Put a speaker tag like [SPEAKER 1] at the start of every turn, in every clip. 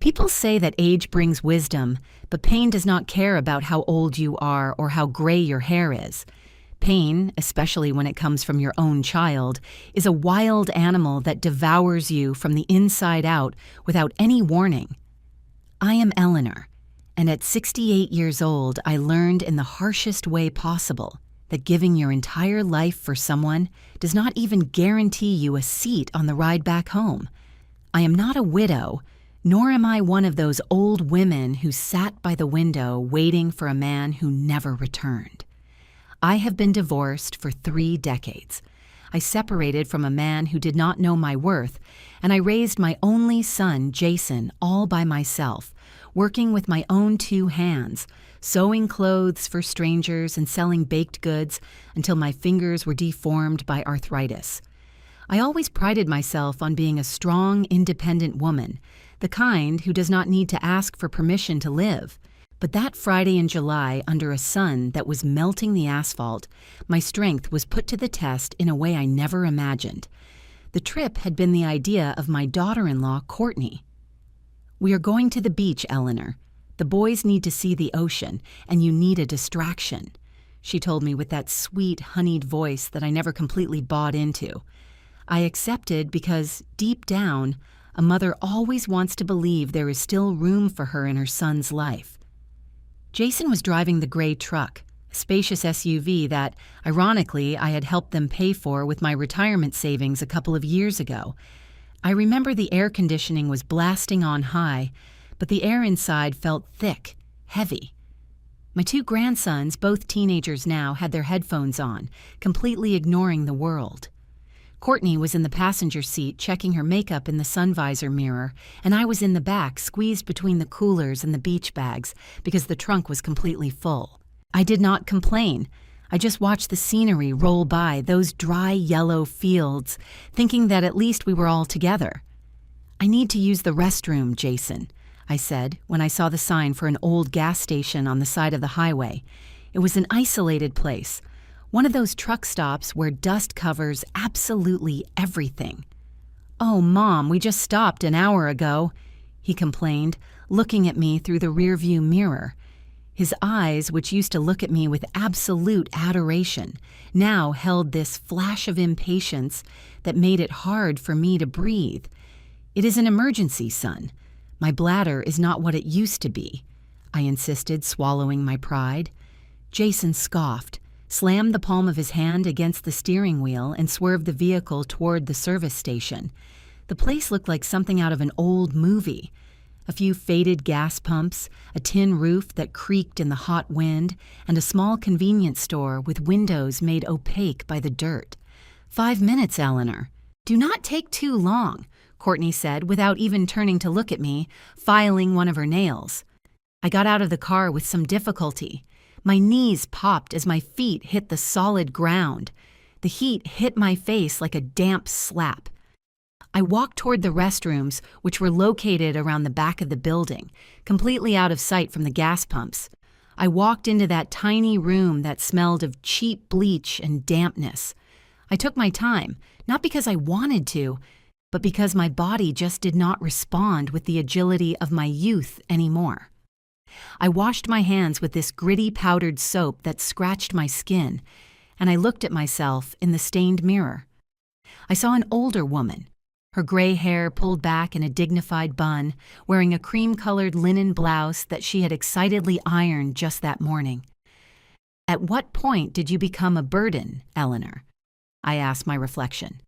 [SPEAKER 1] People say that age brings wisdom, but pain does not care about how old you are or how gray your hair is. Pain, especially when it comes from your own child, is a wild animal that devours you from the inside out without any warning. I am Eleanor, and at 68 years old, I learned in the harshest way possible that giving your entire life for someone does not even guarantee you a seat on the ride back home. I am not a widow, nor am I one of those old women who sat by the window waiting for a man who never returned. I have been divorced for 3 decades. I separated from a man who did not know my worth, and I raised my only son, Jason, all by myself, working with my own 2 hands, sewing clothes for strangers and selling baked goods until my fingers were deformed by arthritis. I always prided myself on being a strong, independent woman, the kind who does not need to ask for permission to live. But that Friday in July, under a sun that was melting the asphalt, my strength was put to the test in a way I never imagined. The trip had been the idea of my daughter-in-law, Courtney. "We are going to the beach, Eleanor. The boys need to see the ocean, and you need a distraction," she told me with that sweet, honeyed voice that I never completely bought into. I accepted because, deep down, a mother always wants to believe there is still room for her in her son's life. Jason was driving the gray truck, a spacious SUV that, ironically, I had helped them pay for with my retirement savings a couple of years ago. I remember the air conditioning was blasting on high, but the air inside felt thick, heavy. My 2 grandsons, both teenagers now, had their headphones on, completely ignoring the world. Courtney was in the passenger seat checking her makeup in the sun visor mirror, and I was in the back squeezed between the coolers and the beach bags because the trunk was completely full. I did not complain. I just watched the scenery roll by, those dry yellow fields, thinking that at least we were all together. "I need to use the restroom, Jason," I said when I saw the sign for an old gas station on the side of the highway. It was an isolated place, one of those truck stops where dust covers absolutely everything. "Oh, Mom, we just stopped an hour ago," he complained, looking at me through the rearview mirror. His eyes, which used to look at me with absolute adoration, now held this flash of impatience that made it hard for me to breathe. "It is an emergency, son. My bladder is not what it used to be," I insisted, swallowing my pride. Jason scoffed, slammed the palm of his hand against the steering wheel, and swerved the vehicle toward the service station. The place looked like something out of an old movie. A few faded gas pumps, a tin roof that creaked in the hot wind, and a small convenience store with windows made opaque by the dirt. "5 minutes, Eleanor." "Do not take too long," Courtney said without even turning to look at me, filing one of her nails. I got out of the car with some difficulty. My knees popped as my feet hit the solid ground. The heat hit my face like a damp slap. I walked toward the restrooms, which were located around the back of the building, completely out of sight from the gas pumps. I walked into that tiny room that smelled of cheap bleach and dampness. I took my time, not because I wanted to, but because my body just did not respond with the agility of my youth anymore. I washed my hands with this gritty powdered soap that scratched my skin, and I looked at myself in the stained mirror. I saw an older woman, her gray hair pulled back in a dignified bun, wearing a cream-colored linen blouse that she had excitedly ironed just that morning. "At what point did you become a burden, Eleanor?" I asked my reflection.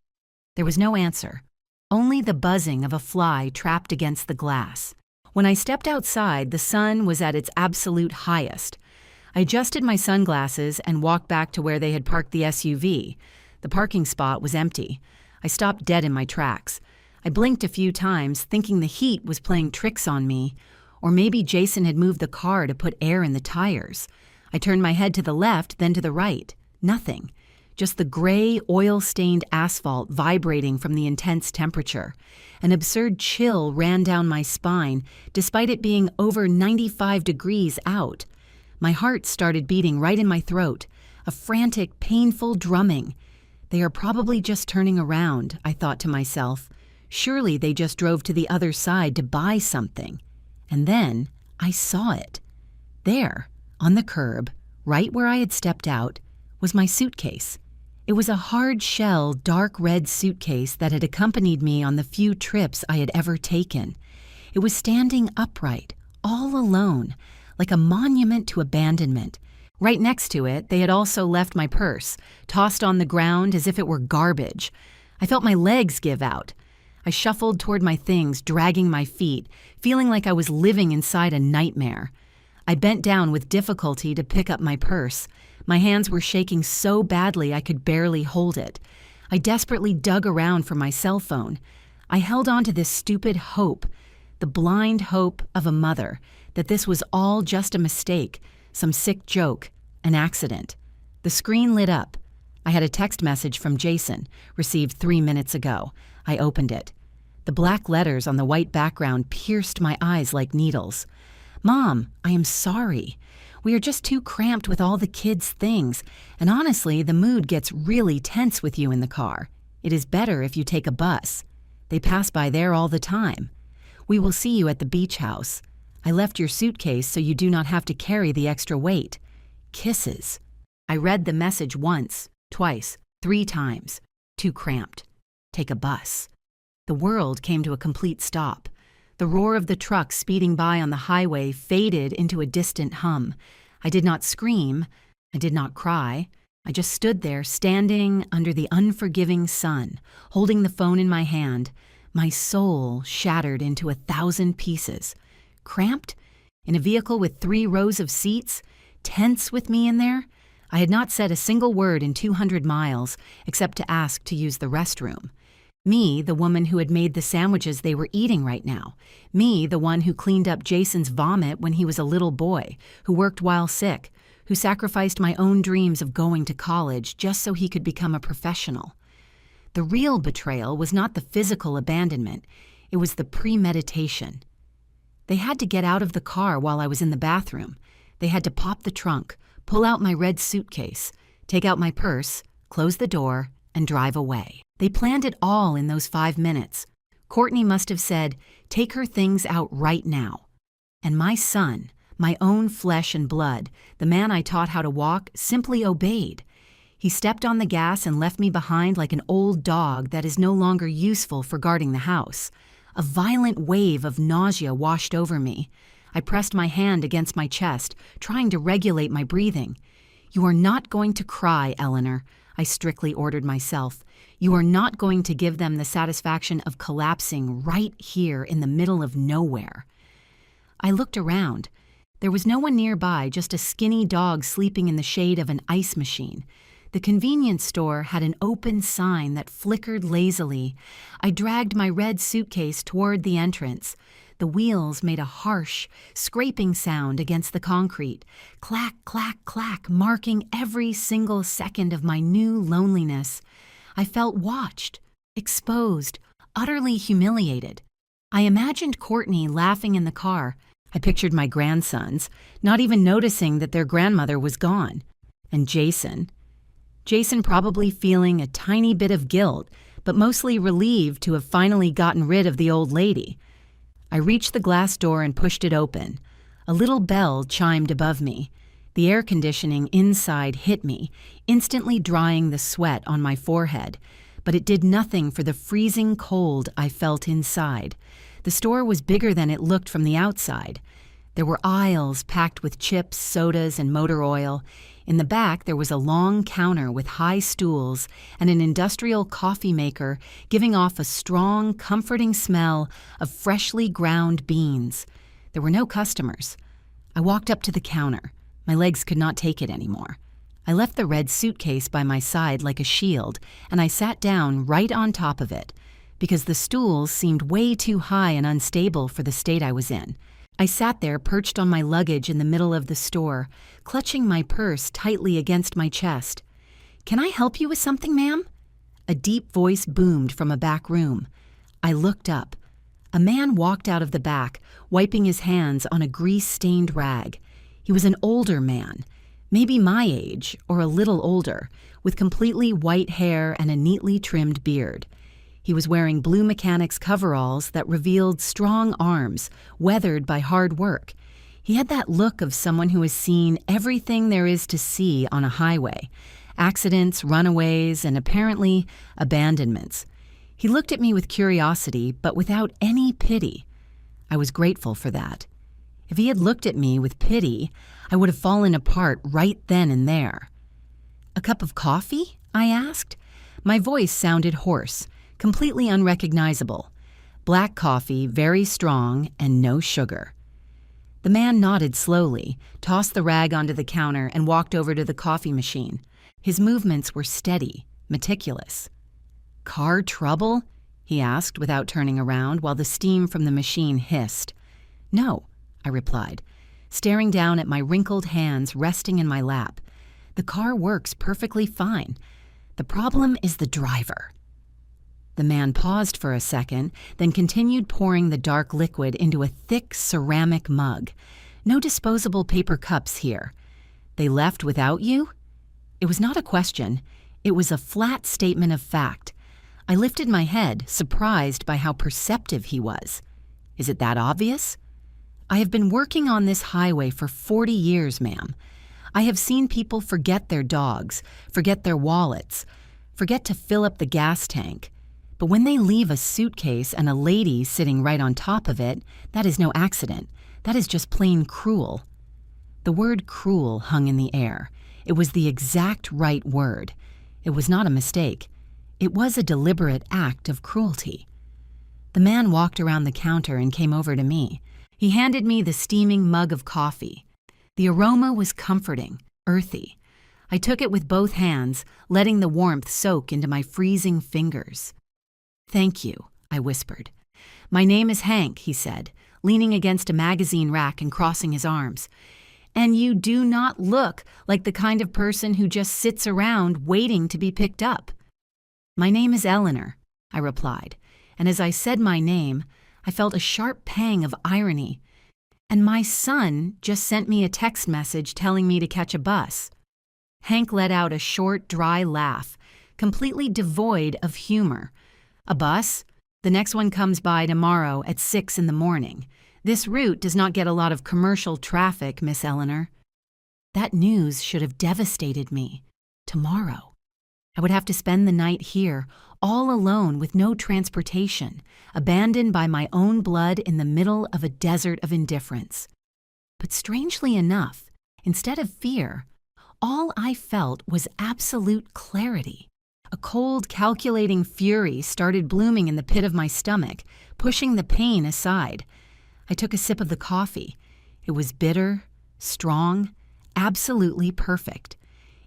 [SPEAKER 1] There was no answer, only the buzzing of a fly trapped against the glass. When I stepped outside, the sun was at its absolute highest. I adjusted my sunglasses and walked back to where they had parked the SUV. The parking spot was empty. I stopped dead in my tracks. I blinked a few times, thinking the heat was playing tricks on me, or maybe Jason had moved the car to put air in the tires. I turned my head to the left, then to the right. Nothing. Just the gray, oil-stained asphalt vibrating from the intense temperature. An absurd chill ran down my spine, despite it being over 95 degrees out. My heart started beating right in my throat, a frantic, painful drumming. They are probably just turning around, I thought to myself. Surely they just drove to the other side to buy something. And then I saw it. There, on the curb, right where I had stepped out, was my suitcase. It was a hard-shell, dark red suitcase that had accompanied me on the few trips I had ever taken. It was standing upright, all alone, like a monument to abandonment. Right next to it, they had also left my purse, tossed on the ground as if it were garbage. I felt my legs give out. I shuffled toward my things, dragging my feet, feeling like I was living inside a nightmare. I bent down with difficulty to pick up my purse. My hands were shaking so badly I could barely hold it. I desperately dug around for my cell phone. I held on to this stupid hope, the blind hope of a mother, that this was all just a mistake, some sick joke, an accident. The screen lit up. I had a text message from Jason, received 3 minutes ago. I opened it. The black letters on the white background pierced my eyes like needles. "Mom, I am sorry. We are just too cramped with all the kids' things, and honestly, the mood gets really tense with you in the car. It is better if you take a bus. They pass by there all the time. We will see you at the beach house. I left your suitcase so you do not have to carry the extra weight. Kisses." I read the message once, twice, 3 times. Too cramped. Take a bus. The world came to a complete stop. The roar of the truck speeding by on the highway faded into a distant hum. I did not scream. I did not cry. I just stood there, standing under the unforgiving sun, holding the phone in my hand, my soul shattered into 1,000 pieces. Cramped? In a vehicle with 3 rows of seats? Tense with me in there? I had not said a single word in 200 miles, except to ask to use the restroom. Me, the woman who had made the sandwiches they were eating right now. Me, the one who cleaned up Jason's vomit when he was a little boy, who worked while sick, who sacrificed my own dreams of going to college just so he could become a professional. The real betrayal was not the physical abandonment, it was the premeditation. They had to get out of the car while I was in the bathroom. They had to pop the trunk, pull out my red suitcase, take out my purse, close the door, and drive away. They planned it all in those 5 minutes. Courtney must have said, "Take her things out right now." And my son, my own flesh and blood, the man I taught how to walk, simply obeyed. He stepped on the gas and left me behind like an old dog that is no longer useful for guarding the house. A violent wave of nausea washed over me. I pressed my hand against my chest, trying to regulate my breathing. "You are not going to cry, Eleanor," I strictly ordered myself. "You are not going to give them the satisfaction of collapsing right here in the middle of nowhere." I looked around. There was no one nearby, just a skinny dog sleeping in the shade of an ice machine. The convenience store had an open sign that flickered lazily. I dragged my red suitcase toward the entrance. The wheels made a harsh, scraping sound against the concrete. Clack, clack, clack, marking every single second of my new loneliness. I felt watched, exposed, utterly humiliated. I imagined Courtney laughing in the car. I pictured my grandsons, not even noticing that their grandmother was gone. And Jason probably feeling a tiny bit of guilt, but mostly relieved to have finally gotten rid of the old lady. I reached the glass door and pushed it open. A little bell chimed above me. The air conditioning inside hit me, instantly drying the sweat on my forehead, but it did nothing for the freezing cold I felt inside. The store was bigger than it looked from the outside. There were aisles packed with chips, sodas, and motor oil. In the back, there was a long counter with high stools and an industrial coffee maker giving off a strong, comforting smell of freshly ground beans. There were no customers. I walked up to the counter. My legs could not take it anymore. I left the red suitcase by my side like a shield, and I sat down right on top of it, because the stools seemed way too high and unstable for the state I was in. I sat there perched on my luggage in the middle of the store, clutching my purse tightly against my chest. "Can I help you with something, ma'am?" A deep voice boomed from a back room. I looked up. A man walked out of the back, wiping his hands on a grease-stained rag. He was an older man, maybe my age or a little older, with completely white hair and a neatly trimmed beard. He was wearing blue mechanics coveralls that revealed strong arms, weathered by hard work. He had that look of someone who has seen everything there is to see on a highway: accidents, runaways, and apparently abandonments. He looked at me with curiosity, but without any pity. I was grateful for that. If he had looked at me with pity, I would have fallen apart right then and there. "A cup of coffee?" I asked. My voice sounded hoarse, completely unrecognizable. Black coffee, very strong, and no sugar. The man nodded slowly, tossed the rag onto the counter, and walked over to the coffee machine. His movements were steady, meticulous. "Car trouble?" he asked without turning around, while the steam from the machine hissed. "No," I replied, staring down at my wrinkled hands resting in my lap. "The car works perfectly fine. The problem is the driver." The man paused for a second, then continued pouring the dark liquid into a thick ceramic mug. "No disposable paper cups here. They left without you?" It was not a question. It was a flat statement of fact. I lifted my head, surprised by how perceptive he was. "Is it that obvious?" "I have been working on this highway for 40 years, ma'am. I have seen people forget their dogs, forget their wallets, forget to fill up the gas tank. But when they leave a suitcase and a lady sitting right on top of it, that is no accident. That is just plain cruel." The word cruel hung in the air. It was the exact right word. It was not a mistake. It was a deliberate act of cruelty. The man walked around the counter and came over to me. He handed me the steaming mug of coffee. The aroma was comforting, earthy. I took it with both hands, letting the warmth soak into my freezing fingers. "Thank you," I whispered. "My name is Hank," he said, leaning against a magazine rack and crossing his arms. "And you do not look like the kind of person who just sits around waiting to be picked up." "My name is Eleanor," I replied, and as I said my name, I felt a sharp pang of irony. "And my son just sent me a text message telling me to catch a bus." Hank let out a short, dry laugh, completely devoid of humor. "A bus? The next one comes by tomorrow at 6 in the morning. This route does not get a lot of commercial traffic, Miss Eleanor." That news should have devastated me. Tomorrow. I would have to spend the night here, all alone with no transportation, abandoned by my own blood in the middle of a desert of indifference. But strangely enough, instead of fear, all I felt was absolute clarity. A cold, calculating fury started blooming in the pit of my stomach, pushing the pain aside. I took a sip of the coffee. It was bitter, strong, absolutely perfect.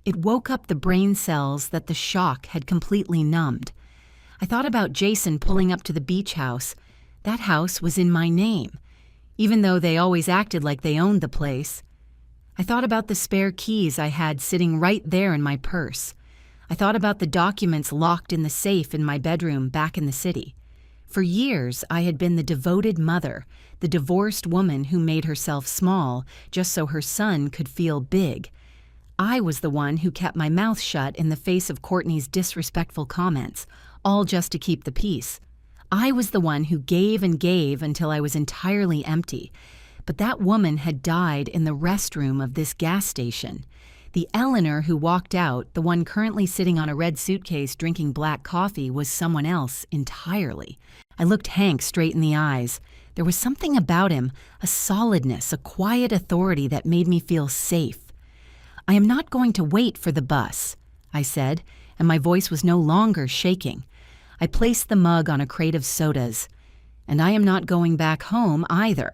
[SPEAKER 1] It woke up the brain cells that the shock had completely numbed. I thought about Jason pulling up to the beach house. That house was in my name, even though they always acted like they owned the place. I thought about the spare keys I had sitting right there in my purse. I thought about the documents locked in the safe in my bedroom back in the city. For years, I had been the devoted mother, the divorced woman who made herself small just so her son could feel big. I was the one who kept my mouth shut in the face of Courtney's disrespectful comments, all just to keep the peace. I was the one who gave and gave until I was entirely empty. But that woman had died in the restroom of this gas station. The Eleanor who walked out, the one currently sitting on a red suitcase drinking black coffee, was someone else entirely. I looked Hank straight in the eyes. There was something about him, a solidness, a quiet authority that made me feel safe. "I am not going to wait for the bus," I said, and my voice was no longer shaking. I placed the mug on a crate of sodas. "And I am not going back home either."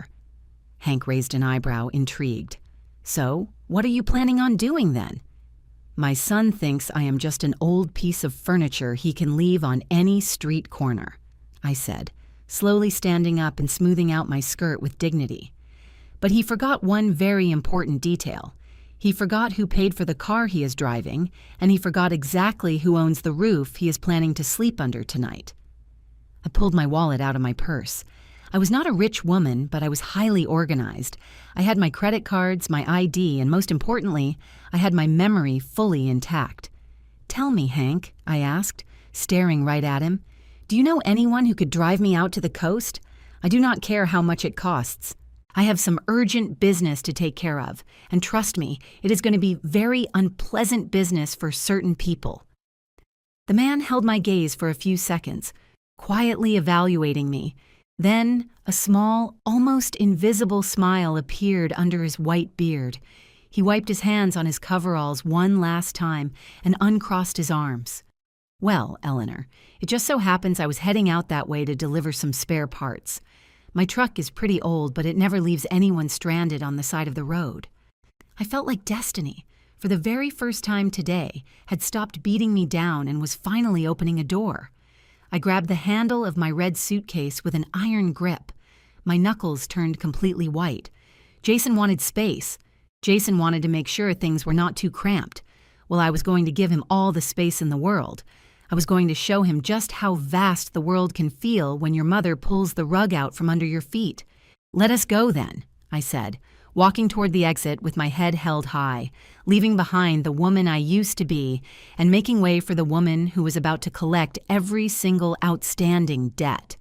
[SPEAKER 1] Hank raised an eyebrow, intrigued. "So, what are you planning on doing then?" "My son thinks I am just an old piece of furniture he can leave on any street corner," I said, slowly standing up and smoothing out my skirt with dignity. But he forgot one very important detail. He forgot who paid for the car he is driving, and he forgot exactly who owns the roof he is planning to sleep under tonight. I pulled my wallet out of my purse. I was not a rich woman, but I was highly organized. I had my credit cards, my ID, and most importantly, I had my memory fully intact. "Tell me, Hank," I asked, staring right at him, Do you know anyone who could drive me out to the coast? I do not care how much it costs. I have some urgent business to take care of, and trust me, it is going to be very unpleasant business for certain people." The man held my gaze for a few seconds, quietly evaluating me. Then, a small, almost invisible smile appeared under his white beard. He wiped his hands on his coveralls one last time and uncrossed his arms. "Well, Eleanor, it just so happens I was heading out that way to deliver some spare parts. My truck is pretty old, but it never leaves anyone stranded on the side of the road." I felt like destiny, for the very first time today, had stopped beating me down and was finally opening a door. I grabbed the handle of my red suitcase with an iron grip. My knuckles turned completely white. Jason wanted space. Jason wanted to make sure things were not too cramped. Well, I was going to give him all the space in the world. I was going to show him just how vast the world can feel when your mother pulls the rug out from under your feet. "Let us go then," I said, walking toward the exit with my head held high, leaving behind the woman I used to be and making way for the woman who was about to collect every single outstanding debt.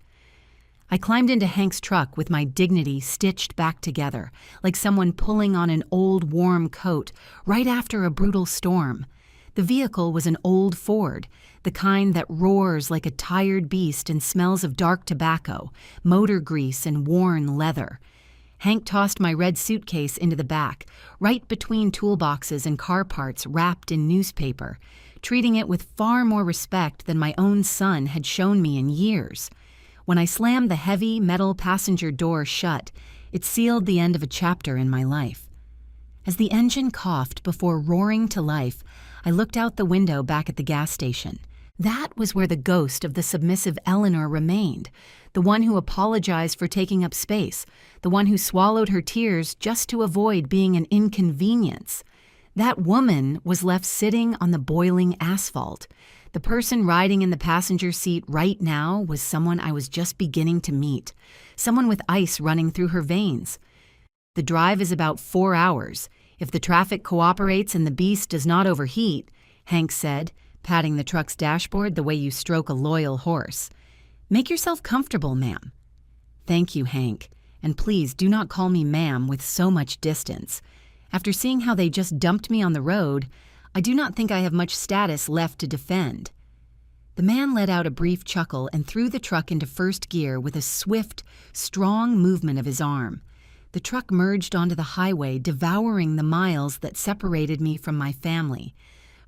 [SPEAKER 1] I climbed into Hank's truck with my dignity stitched back together, like someone pulling on an old warm coat right after a brutal storm. The vehicle was an old Ford, the kind that roars like a tired beast and smells of dark tobacco, motor grease, and worn leather. Hank tossed my red suitcase into the back, right between toolboxes and car parts wrapped in newspaper, treating it with far more respect than my own son had shown me in years. When I slammed the heavy metal passenger door shut, it sealed the end of a chapter in my life. As the engine coughed before roaring to life, I looked out the window back at the gas station. That was where the ghost of the submissive Eleanor remained, the one who apologized for taking up space, the one who swallowed her tears just to avoid being an inconvenience. That woman was left sitting on the boiling asphalt. The person riding in the passenger seat right now was someone I was just beginning to meet, someone with ice running through her veins. "The drive is about 4 hours. If the traffic cooperates and the beast does not overheat," Hank said, patting the truck's dashboard the way you stroke a loyal horse. "Make yourself comfortable, ma'am." "Thank you, Hank, and please do not call me ma'am with so much distance. After seeing how they just dumped me on the road, I do not think I have much status left to defend." The man let out a brief chuckle and threw the truck into first gear with a swift, strong movement of his arm. The truck merged onto the highway, devouring the miles that separated me from my family.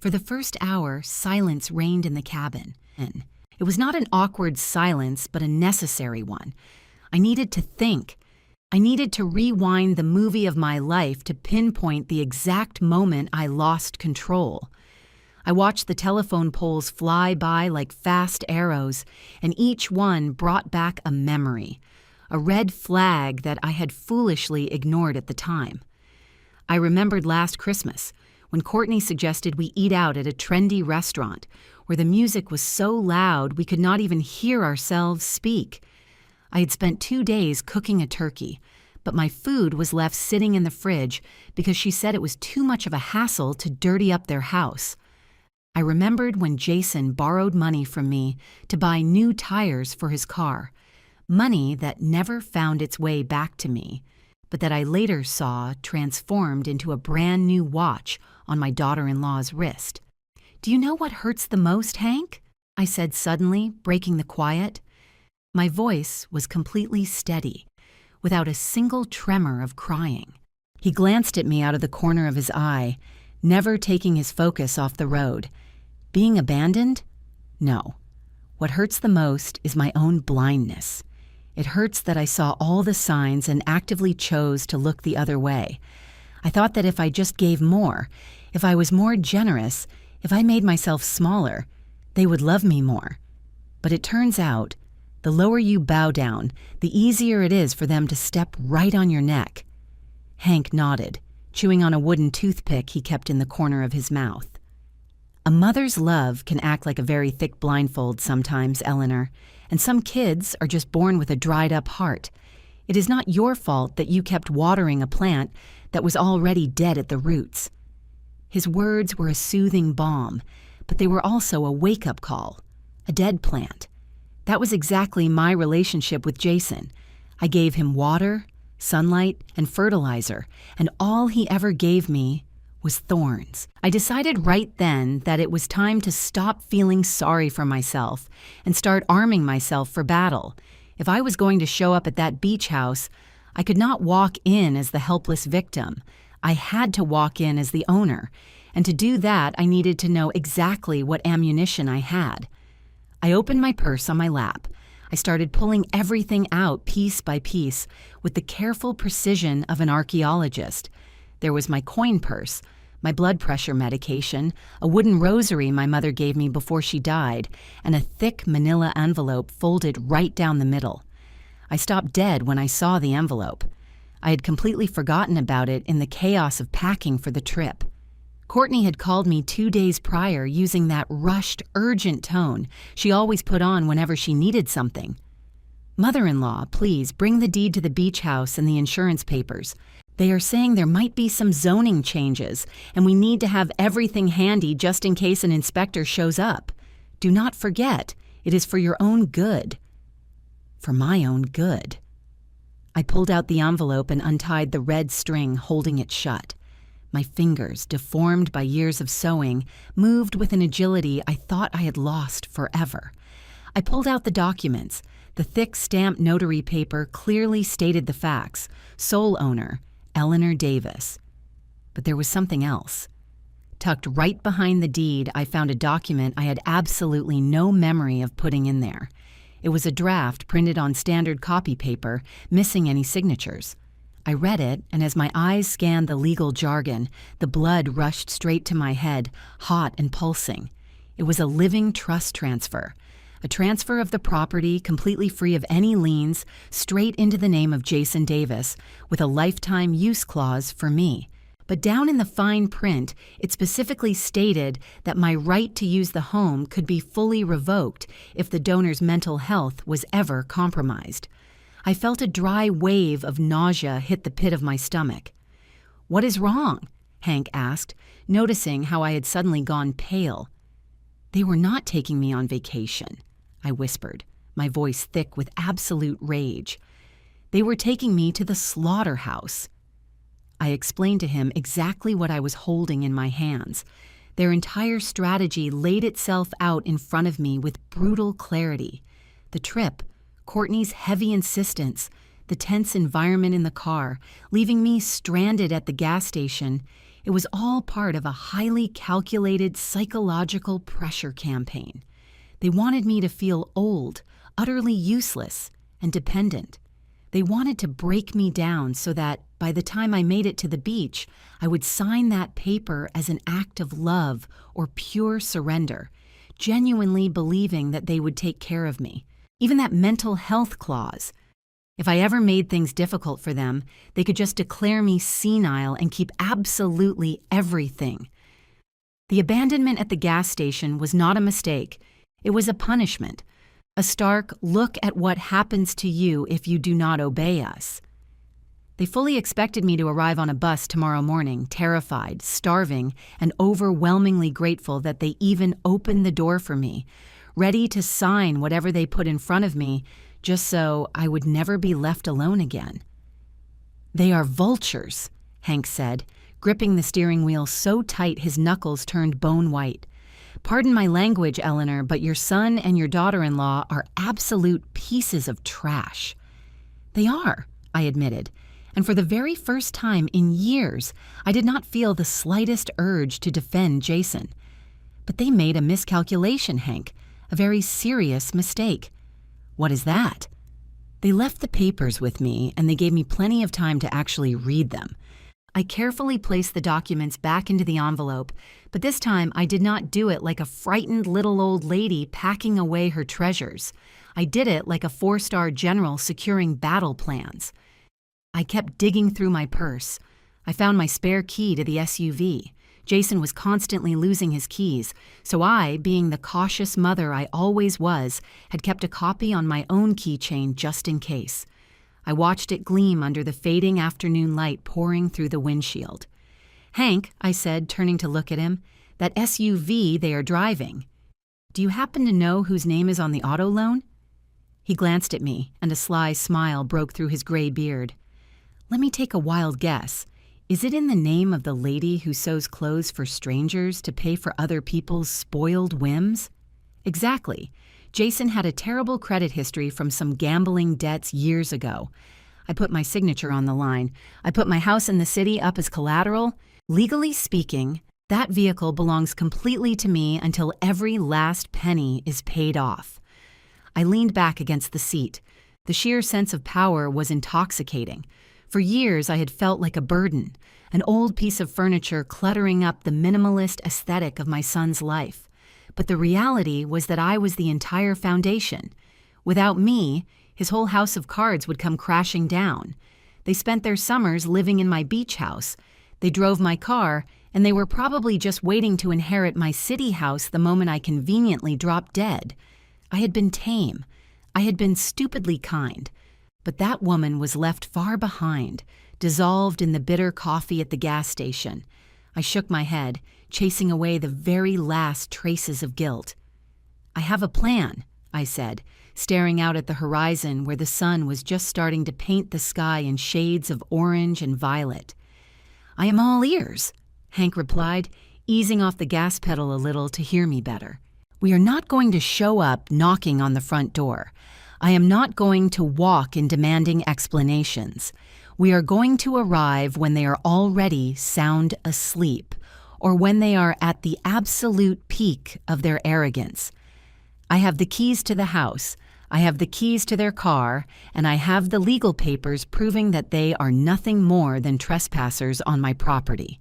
[SPEAKER 1] For the first hour, silence reigned in the cabin. It was not an awkward silence, but a necessary one. I needed to think. I needed to rewind the movie of my life to pinpoint the exact moment I lost control. I watched the telephone poles fly by like fast arrows, and each one brought back a memory, a red flag that I had foolishly ignored at the time. I remembered last Christmas, when Courtney suggested we eat out at a trendy restaurant, where the music was so loud we could not even hear ourselves speak. I had spent 2 days cooking a turkey, but my food was left sitting in the fridge because she said it was too much of a hassle to dirty up their house. I remembered when Jason borrowed money from me to buy new tires for his car, money that never found its way back to me, but that I later saw transformed into a brand new watch on my daughter-in-law's wrist. "Do you know what hurts the most, Hank?" I said suddenly, breaking the quiet. My voice was completely steady, without a single tremor of crying. He glanced at me out of the corner of his eye, never taking his focus off the road. "Being abandoned? No. What hurts the most is my own blindness. It hurts that I saw all the signs and actively chose to look the other way. I thought that if I just gave more, if I was more generous, if I made myself smaller, they would love me more. But it turns out, the lower you bow down, the easier it is for them to step right on your neck." Hank nodded, chewing on a wooden toothpick he kept in the corner of his mouth. "A mother's love can act like a very thick blindfold sometimes, Eleanor, and some kids are just born with a dried-up heart. It is not your fault that you kept watering a plant that was already dead at the roots." His words were a soothing balm, but they were also a wake-up call. A dead plant. That was exactly my relationship with Jason. I gave him water, sunlight, and fertilizer, and all he ever gave me was thorns. I decided right then that it was time to stop feeling sorry for myself and start arming myself for battle. If I was going to show up at that beach house, I could not walk in as the helpless victim. I had to walk in as the owner, and to do that, I needed to know exactly what ammunition I had. I opened my purse on my lap. I started pulling everything out piece by piece with the careful precision of an archaeologist. There was my coin purse, my blood pressure medication, a wooden rosary my mother gave me before she died, and a thick manila envelope folded right down the middle. I stopped dead when I saw the envelope. I had completely forgotten about it in the chaos of packing for the trip. Courtney had called me 2 days prior using that rushed, urgent tone she always put on whenever she needed something. "Mother-in-law, please bring the deed to the beach house and the insurance papers. They are saying there might be some zoning changes, and we need to have everything handy just in case an inspector shows up. Do not forget, it is for your own good." For my own good. I pulled out the envelope and untied the red string holding it shut. My fingers, deformed by years of sewing, moved with an agility I thought I had lost forever. I pulled out the documents. The thick stamped notary paper clearly stated the facts. Sole owner, Eleanor Davis. But there was something else. Tucked right behind the deed, I found a document I had absolutely no memory of putting in there. It was a draft printed on standard copy paper, missing any signatures. I read it, and as my eyes scanned the legal jargon, the blood rushed straight to my head, hot and pulsing. It was a living trust transfer. A transfer of the property, completely free of any liens, straight into the name of Jason Davis, with a lifetime use clause for me. But down in the fine print, it specifically stated that my right to use the home could be fully revoked if the donor's mental health was ever compromised. I felt a dry wave of nausea hit the pit of my stomach. "What is wrong?" Hank asked, noticing how I had suddenly gone pale. "They were not taking me on vacation," I whispered, my voice thick with absolute rage. "They were taking me to the slaughterhouse." I explained to him exactly what I was holding in my hands. Their entire strategy laid itself out in front of me with brutal clarity. The trip, Courtney's heavy insistence, the tense environment in the car, leaving me stranded at the gas station, it was all part of a highly calculated psychological pressure campaign. They wanted me to feel old, utterly useless, and dependent. They wanted to break me down so that, by the time I made it to the beach, I would sign that paper as an act of love or pure surrender, genuinely believing that they would take care of me. Even that mental health clause. If I ever made things difficult for them, they could just declare me senile and keep absolutely everything. The abandonment at the gas station was not a mistake. It was a punishment. A stark look at what happens to you if you do not obey us. They fully expected me to arrive on a bus tomorrow morning, terrified, starving, and overwhelmingly grateful that they even opened the door for me, ready to sign whatever they put in front of me, just so I would never be left alone again. "They are vultures," Hank said, gripping the steering wheel so tight his knuckles turned bone white. "Pardon my language, Eleanor, but your son and your daughter-in-law are absolute pieces of trash." "They are," I admitted, and for the very first time in years, I did not feel the slightest urge to defend Jason. "But they made a miscalculation, Hank. A very serious mistake." "What is that?" "They left the papers with me, and they gave me plenty of time to actually read them." I carefully placed the documents back into the envelope, but this time I did not do it like a frightened little old lady packing away her treasures. I did it like a 4-star general securing battle plans. I kept digging through my purse. I found my spare key to the SUV. Jason was constantly losing his keys, so I, being the cautious mother I always was, had kept a copy on my own keychain just in case. I watched it gleam under the fading afternoon light pouring through the windshield. "Hank," I said, turning to look at him, "that SUV they are driving. Do you happen to know whose name is on the auto loan?" He glanced at me, and a sly smile broke through his gray beard. Let me take a wild guess. Is it in the name of the lady who sews clothes for strangers to pay for other people's spoiled whims? Exactly. Jason had a terrible credit history from some gambling debts years ago. I put my signature on the line. I put my house in the city up as collateral. Legally speaking, that vehicle belongs completely to me until every last penny is paid off. I leaned back against the seat. The sheer sense of power was intoxicating. For years, I had felt like a burden, an old piece of furniture cluttering up the minimalist aesthetic of my son's life. But the reality was that I was the entire foundation. Without me, his whole house of cards would come crashing down. They spent their summers living in my beach house. They drove my car, and they were probably just waiting to inherit my city house the moment I conveniently dropped dead. I had been tame. I had been stupidly kind. But that woman was left far behind, dissolved in the bitter coffee at the gas station. I shook my head, chasing away the very last traces of guilt. I have a plan, I said, staring out at the horizon where the sun was just starting to paint the sky in shades of orange and violet. I am all ears, Hank replied, easing off the gas pedal a little to hear me better. We are not going to show up knocking on the front door. I am not going to walk in demanding explanations. We are going to arrive when they are already sound asleep, or when they are at the absolute peak of their arrogance. I have the keys to the house, I have the keys to their car, and I have the legal papers proving that they are nothing more than trespassers on my property.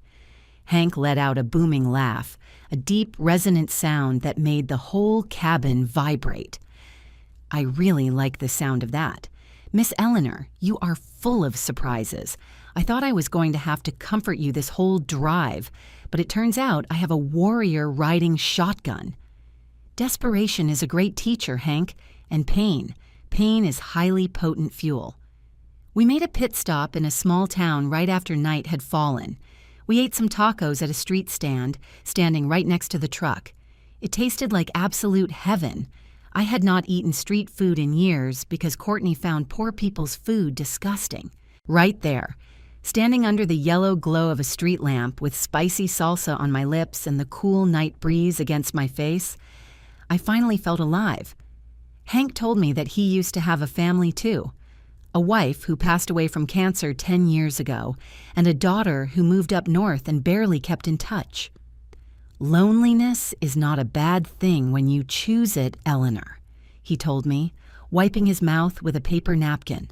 [SPEAKER 1] Hank let out a booming laugh, a deep, resonant sound that made the whole cabin vibrate. I really like the sound of that. Miss Eleanor, you are full of surprises. I thought I was going to have to comfort you this whole drive, but it turns out I have a warrior riding shotgun. Desperation is a great teacher, Hank, and pain is highly potent fuel. We made a pit stop in a small town right after night had fallen. We ate some tacos at a street stand, standing right next to the truck. It tasted like absolute heaven. I had not eaten street food in years because Courtney found poor people's food disgusting. Right there, standing under the yellow glow of a street lamp with spicy salsa on my lips and the cool night breeze against my face, I finally felt alive. Hank told me that he used to have a family too. A wife who passed away from cancer 10 years ago, and a daughter who moved up north and barely kept in touch. Loneliness is not a bad thing when you choose it, Eleanor, he told me, wiping his mouth with a paper napkin.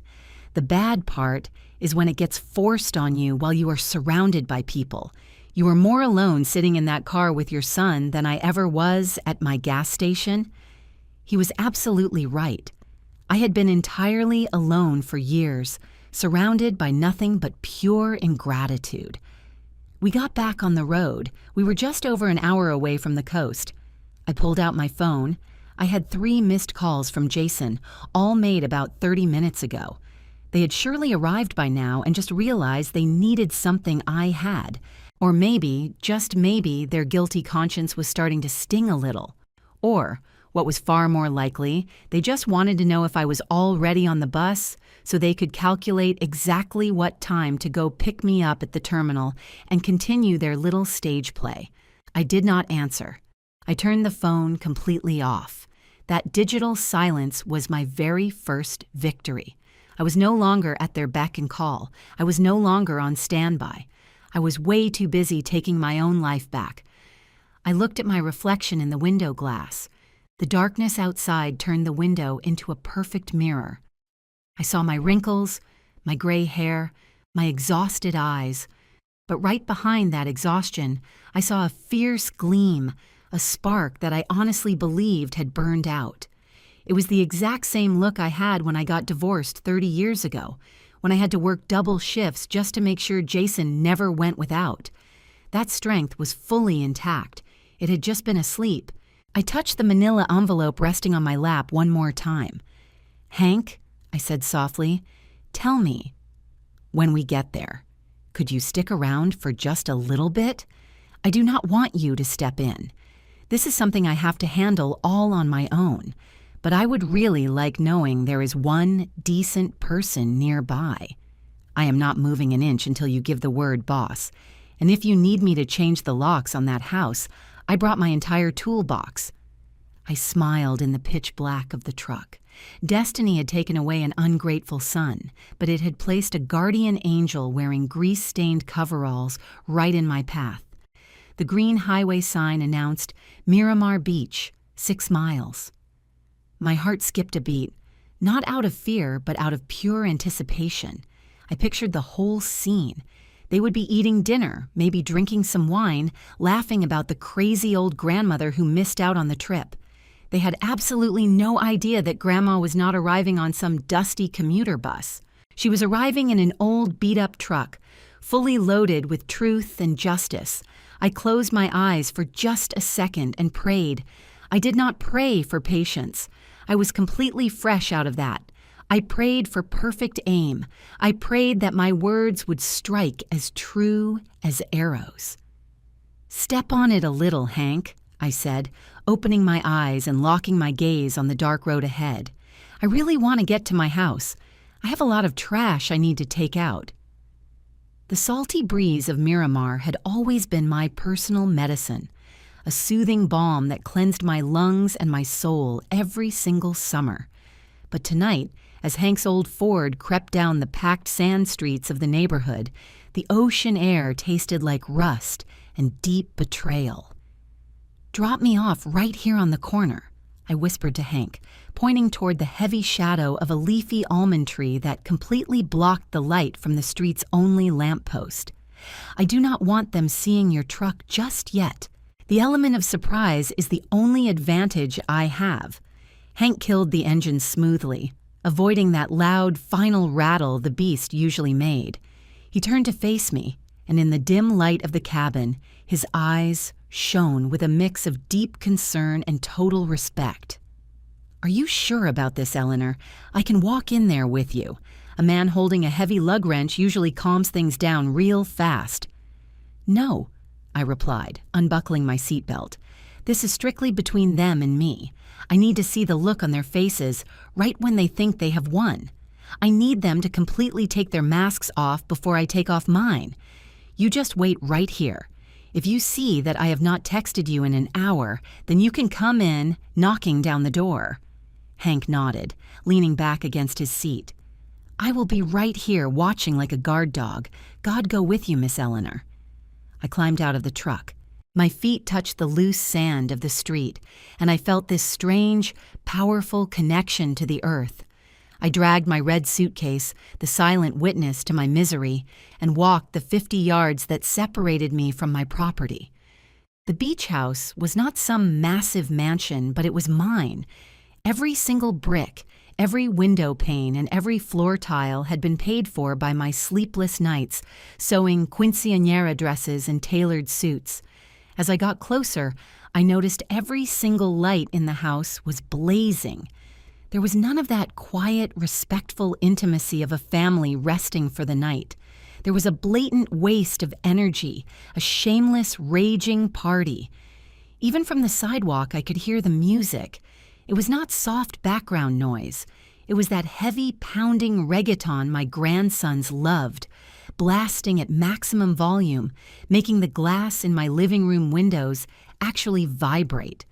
[SPEAKER 1] The bad part is when it gets forced on you while you are surrounded by people. You are more alone sitting in that car with your son than I ever was at my gas station. He was absolutely right. I had been entirely alone for years, surrounded by nothing but pure ingratitude. We got back on the road. We were just over an hour away from the coast. I pulled out my phone. I had 3 missed calls from Jason, all made about 30 minutes ago. They had surely arrived by now and just realized they needed something I had. Or maybe, just maybe, their guilty conscience was starting to sting a little. Or, what was far more likely, they just wanted to know if I was already on the bus so they could calculate exactly what time to go pick me up at the terminal and continue their little stage play. I did not answer. I turned the phone completely off. That digital silence was my very first victory. I was no longer at their beck and call. I was no longer on standby. I was way too busy taking my own life back. I looked at my reflection in the window glass. The darkness outside turned the window into a perfect mirror. I saw my wrinkles, my gray hair, my exhausted eyes. But right behind that exhaustion, I saw a fierce gleam, a spark that I honestly believed had burned out. It was the exact same look I had when I got divorced 30 years ago, when I had to work double shifts just to make sure Jason never went without. That strength was fully intact. It had just been asleep. I touched the manila envelope resting on my lap one more time. "Hank," I said softly, "tell me, when we get there, could you stick around for just a little bit? I do not want you to step in. This is something I have to handle all on my own. but I would really like knowing there is one decent person nearby. I am not moving an inch until you give the word, boss. And if you need me to change the locks on that house, I brought my entire toolbox." I smiled in the pitch black of the truck. Destiny had taken away an ungrateful son, but it had placed a guardian angel wearing grease-stained coveralls right in my path. The green highway sign announced Miramar Beach, 6 miles. My heart skipped a beat, not out of fear, but out of pure anticipation. I pictured the whole scene. They would be eating dinner, maybe drinking some wine, laughing about the crazy old grandmother who missed out on the trip. They had absolutely no idea that Grandma was not arriving on some dusty commuter bus. She was arriving in an old beat-up truck, fully loaded with truth and justice. I closed my eyes for just a second and prayed. I did not pray for patience. I was completely fresh out of that. I prayed for perfect aim. I prayed that my words would strike as true as arrows. "Step on it a little, Hank," I said, opening my eyes and locking my gaze on the dark road ahead. "I really want to get to my house. I have a lot of trash I need to take out." The salty breeze of Miramar had always been my personal medicine, a soothing balm that cleansed my lungs and my soul every single summer. But tonight, as Hank's old Ford crept down the packed sand streets of the neighborhood, the ocean air tasted like rust and deep betrayal. "Drop me off right here on the corner," I whispered to Hank, pointing toward the heavy shadow of a leafy almond tree that completely blocked the light from the street's only lamppost. "I do not want them seeing your truck just yet. The element of surprise is the only advantage I have." Hank killed the engine smoothly, avoiding that loud final rattle the beast usually made. He turned to face me, and in the dim light of the cabin, his eyes shone with a mix of deep concern and total respect. "Are you sure about this, Eleanor? I can walk in there with you. A man holding a heavy lug wrench usually calms things down real fast." "No," I replied, unbuckling my seatbelt. "This is strictly between them and me. I need to see the look on their faces right when they think they have won. I need them to completely take their masks off before I take off mine. You just wait right here. If you see that I have not texted you in an hour, then you can come in, knocking down the door." Hank nodded, leaning back against his seat. "I will be right here watching like a guard dog. God go with you, Miss Eleanor." I climbed out of the truck. My feet touched the loose sand of the street, and I felt this strange, powerful connection to the earth. I dragged my red suitcase, the silent witness to my misery, and walked the 50 yards that separated me from my property. The beach house was not some massive mansion, but it was mine. Every single brick, every window pane, and every floor tile had been paid for by my sleepless nights, sewing quinceañera dresses and tailored suits. As I got closer, I noticed every single light in the house was blazing. There was none of that quiet, respectful intimacy of a family resting for the night. There was a blatant waste of energy, a shameless, raging party. Even from the sidewalk, I could hear the music. It was not soft background noise. It was that heavy, pounding reggaeton my grandsons loved, blasting at maximum volume, making the glass in my living room windows actually vibrate.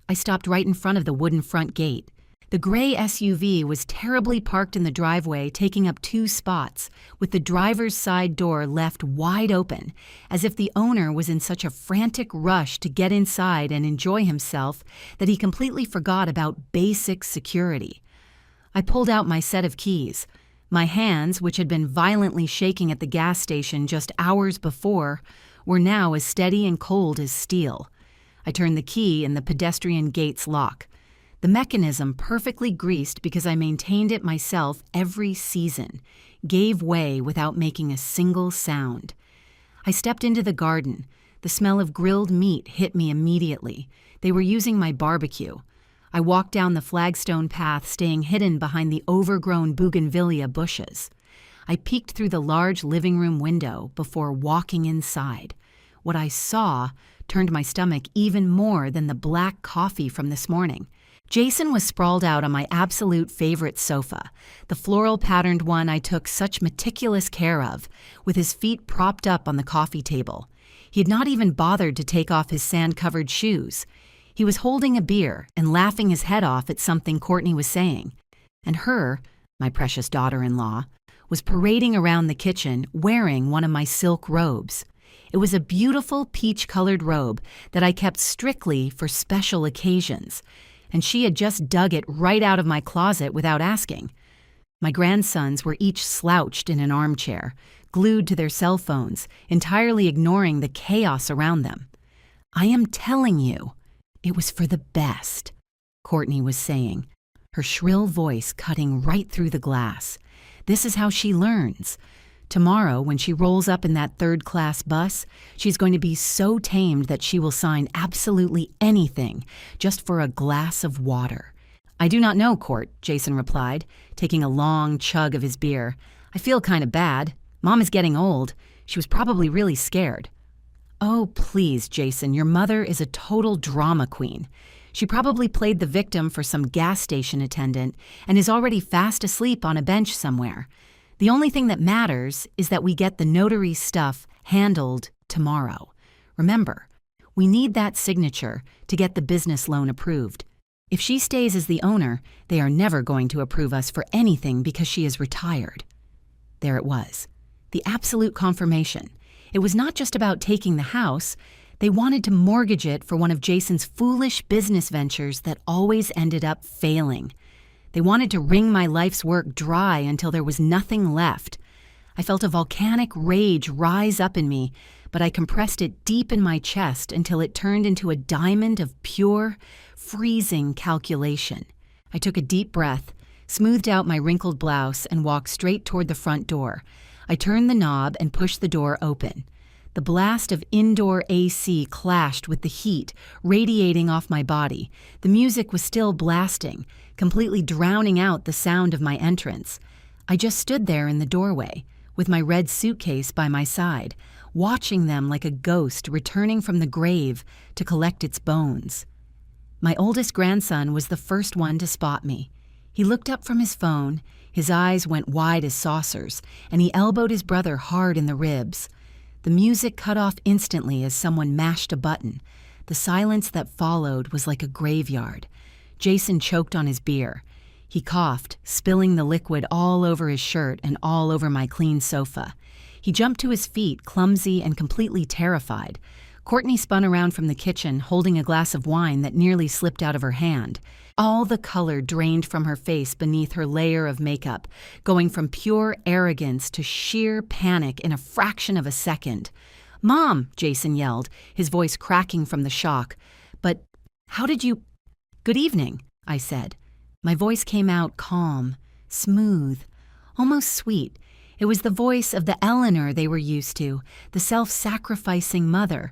[SPEAKER 1] I stopped right in front of the wooden front gate. The gray SUV was terribly parked in the driveway, taking up 2 spots, with the driver's side door left wide open, as if the owner was in such a frantic rush to get inside and enjoy himself that he completely forgot about basic security. I pulled out my set of keys. My hands, which had been violently shaking at the gas station just hours before, were now as steady and cold as steel. I turned the key in the pedestrian gate's lock. The mechanism, perfectly greased because I maintained it myself every season, gave way without making a single sound. I stepped into the garden. The smell of grilled meat hit me immediately. They were using my barbecue. I walked down the flagstone path, staying hidden behind the overgrown bougainvillea bushes. I peeked through the large living room window before walking inside. What I saw turned my stomach even more than the black coffee from this morning. Jason was sprawled out on my absolute favorite sofa, the floral-patterned one I took such meticulous care of, with his feet propped up on the coffee table. He had not even bothered to take off his sand-covered shoes. He was holding a beer and laughing his head off at something Courtney was saying. And her, my precious daughter-in-law, was parading around the kitchen wearing one of my silk robes. It was a beautiful peach-colored robe that I kept strictly for special occasions, and she had just dug it right out of my closet without asking. My grandsons were each slouched in an armchair, glued to their cell phones, entirely ignoring the chaos around them. "I am telling you, it was for the best," Courtney was saying, her shrill voice cutting right through the glass. "This is how she learns. Tomorrow, when she rolls up in that third-class bus, she's going to be so tamed that she will sign absolutely anything just for a glass of water." "I do not know, Court," Jason replied, taking a long chug of his beer. "I feel kind of bad. Mom is getting old. She was probably really scared." "Oh, please, Jason, your mother is a total drama queen. She probably played the victim for some gas station attendant and is already fast asleep on a bench somewhere. The only thing that matters is that we get the notary stuff handled tomorrow. Remember, we need that signature to get the business loan approved. If she stays as the owner, they are never going to approve us for anything because she is retired." There it was, the absolute confirmation. It was not just about taking the house. They wanted to mortgage it for one of Jason's foolish business ventures that always ended up failing. They wanted to wring my life's work dry until there was nothing left. I felt a volcanic rage rise up in me, but I compressed it deep in my chest until it turned into a diamond of pure, freezing calculation. I took a deep breath, smoothed out my wrinkled blouse, and walked straight toward the front door. I turned the knob and pushed the door open. The blast of indoor AC clashed with the heat radiating off my body. The music was still blasting, completely drowning out the sound of my entrance. I just stood there in the doorway, with my red suitcase by my side, watching them like a ghost returning from the grave to collect its bones. My oldest grandson was the first one to spot me. He looked up from his phone, his eyes went wide as saucers, and he elbowed his brother hard in the ribs. The music cut off instantly as someone mashed a button. The silence that followed was like a graveyard. Jason choked on his beer. He coughed, spilling the liquid all over his shirt and all over my clean sofa. He jumped to his feet, clumsy and completely terrified. Courtney spun around from the kitchen, holding a glass of wine that nearly slipped out of her hand. All the color drained from her face beneath her layer of makeup, going from pure arrogance to sheer panic in a fraction of a second. "Mom!" Jason yelled, his voice cracking from the shock. "But how did you—" "Good evening," I said. My voice came out calm, smooth, almost sweet. It was the voice of the Eleanor they were used to, the self-sacrificing mother.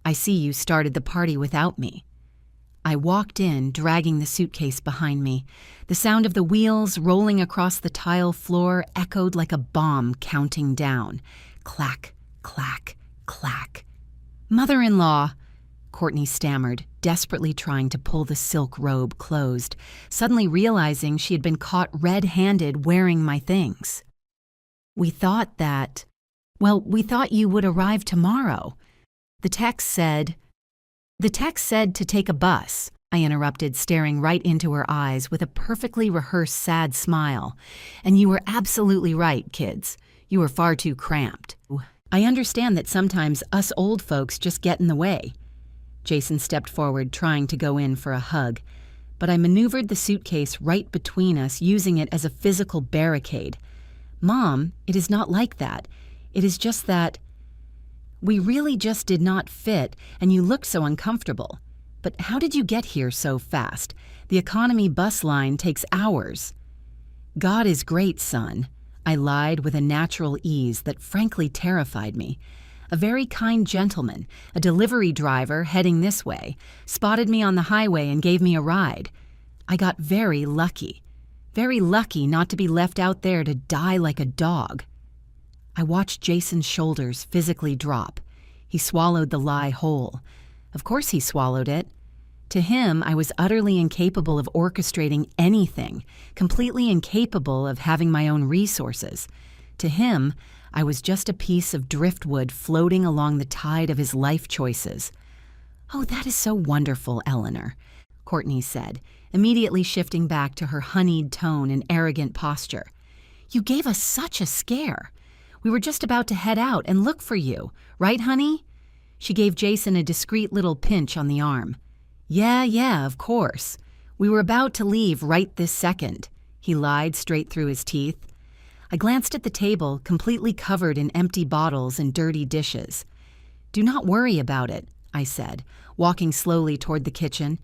[SPEAKER 1] "I see you started the party without me." I walked in, dragging the suitcase behind me. The sound of the wheels rolling across the tile floor echoed like a bomb counting down. Clack, clack, clack. "Mother-in-law," Courtney stammered, desperately trying to pull the silk robe closed, suddenly realizing she had been caught red-handed wearing my things. We thought you would arrive tomorrow. The text said to take a bus," I interrupted, staring right into her eyes with a perfectly rehearsed sad smile. "And you were absolutely right, kids. You were far too cramped. I understand that sometimes us old folks just get in the way." Jason stepped forward, trying to go in for a hug, but I maneuvered the suitcase right between us, using it as a physical barricade. "Mom, it is not like that. It is just that we really just did not fit, and you looked so uncomfortable. But how did you get here so fast? The economy bus line takes hours." "God is great, son," I lied with a natural ease that frankly terrified me. A very kind gentleman, a delivery driver heading this way, spotted me on the highway and gave me a ride. I got very lucky not to be left out there to die like a dog. I watched Jason's shoulders physically drop. He swallowed the lie whole. Of course he swallowed it. To him, I was utterly incapable of orchestrating anything, completely incapable of having my own resources. To him, I was just a piece of driftwood floating along the tide of his life choices. "Oh, that is so wonderful, Eleanor," Courtney said, immediately shifting back to her honeyed tone and arrogant posture. "You gave us such a scare. We were just about to head out and look for you, right, honey?" She gave Jason a discreet little pinch on the arm. Yeah, of course. We were about to leave right this second," he lied straight through his teeth. I glanced at the table, completely covered in empty bottles and dirty dishes. "Do not worry about it," I said, walking slowly toward the kitchen.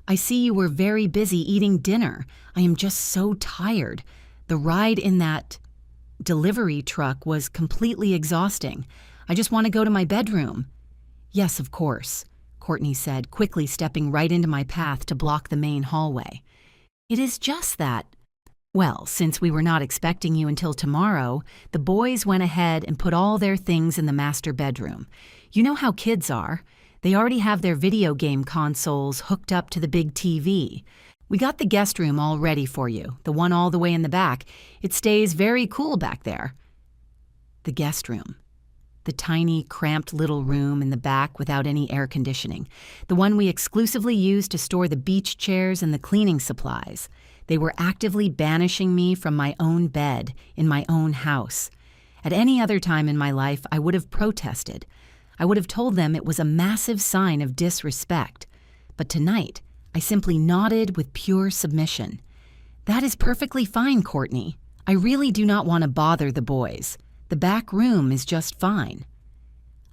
[SPEAKER 1] "I see you were very busy eating dinner. I am just so tired. The ride in that delivery truck was completely exhausting. I just want to go to my bedroom." "Yes, of course," Courtney said, quickly stepping right into my path to block the main hallway. "It is just that. Well, since we were not expecting you until tomorrow, the boys went ahead and put all their things in the master bedroom. You know how kids are. They already have their video game consoles hooked up to the big TV. We got the guest room all ready for you, the one all the way in the back. It stays very cool back there." The guest room. The tiny, cramped little room in the back without any air conditioning. The one we exclusively used to store the beach chairs and the cleaning supplies. They were actively banishing me from my own bed, in my own house. At any other time in my life, I would have protested. I would have told them it was a massive sign of disrespect. But tonight, I simply nodded with pure submission. "That is perfectly fine, Courtney. I really do not want to bother the boys. The back room is just fine."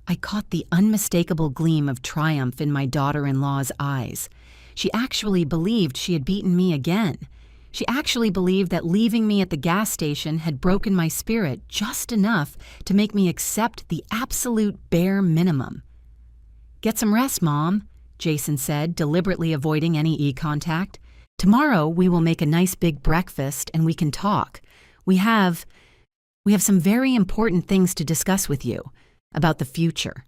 [SPEAKER 1] I caught the unmistakable gleam of triumph in my daughter-in-law's eyes. She actually believed she had beaten me again. She actually believed that leaving me at the gas station had broken my spirit just enough to make me accept the absolute bare minimum. "Get some rest, Mom," Jason said, deliberately avoiding any eye-contact. "Tomorrow we will make a nice big breakfast and we can talk. We have some very important things to discuss with you about the future."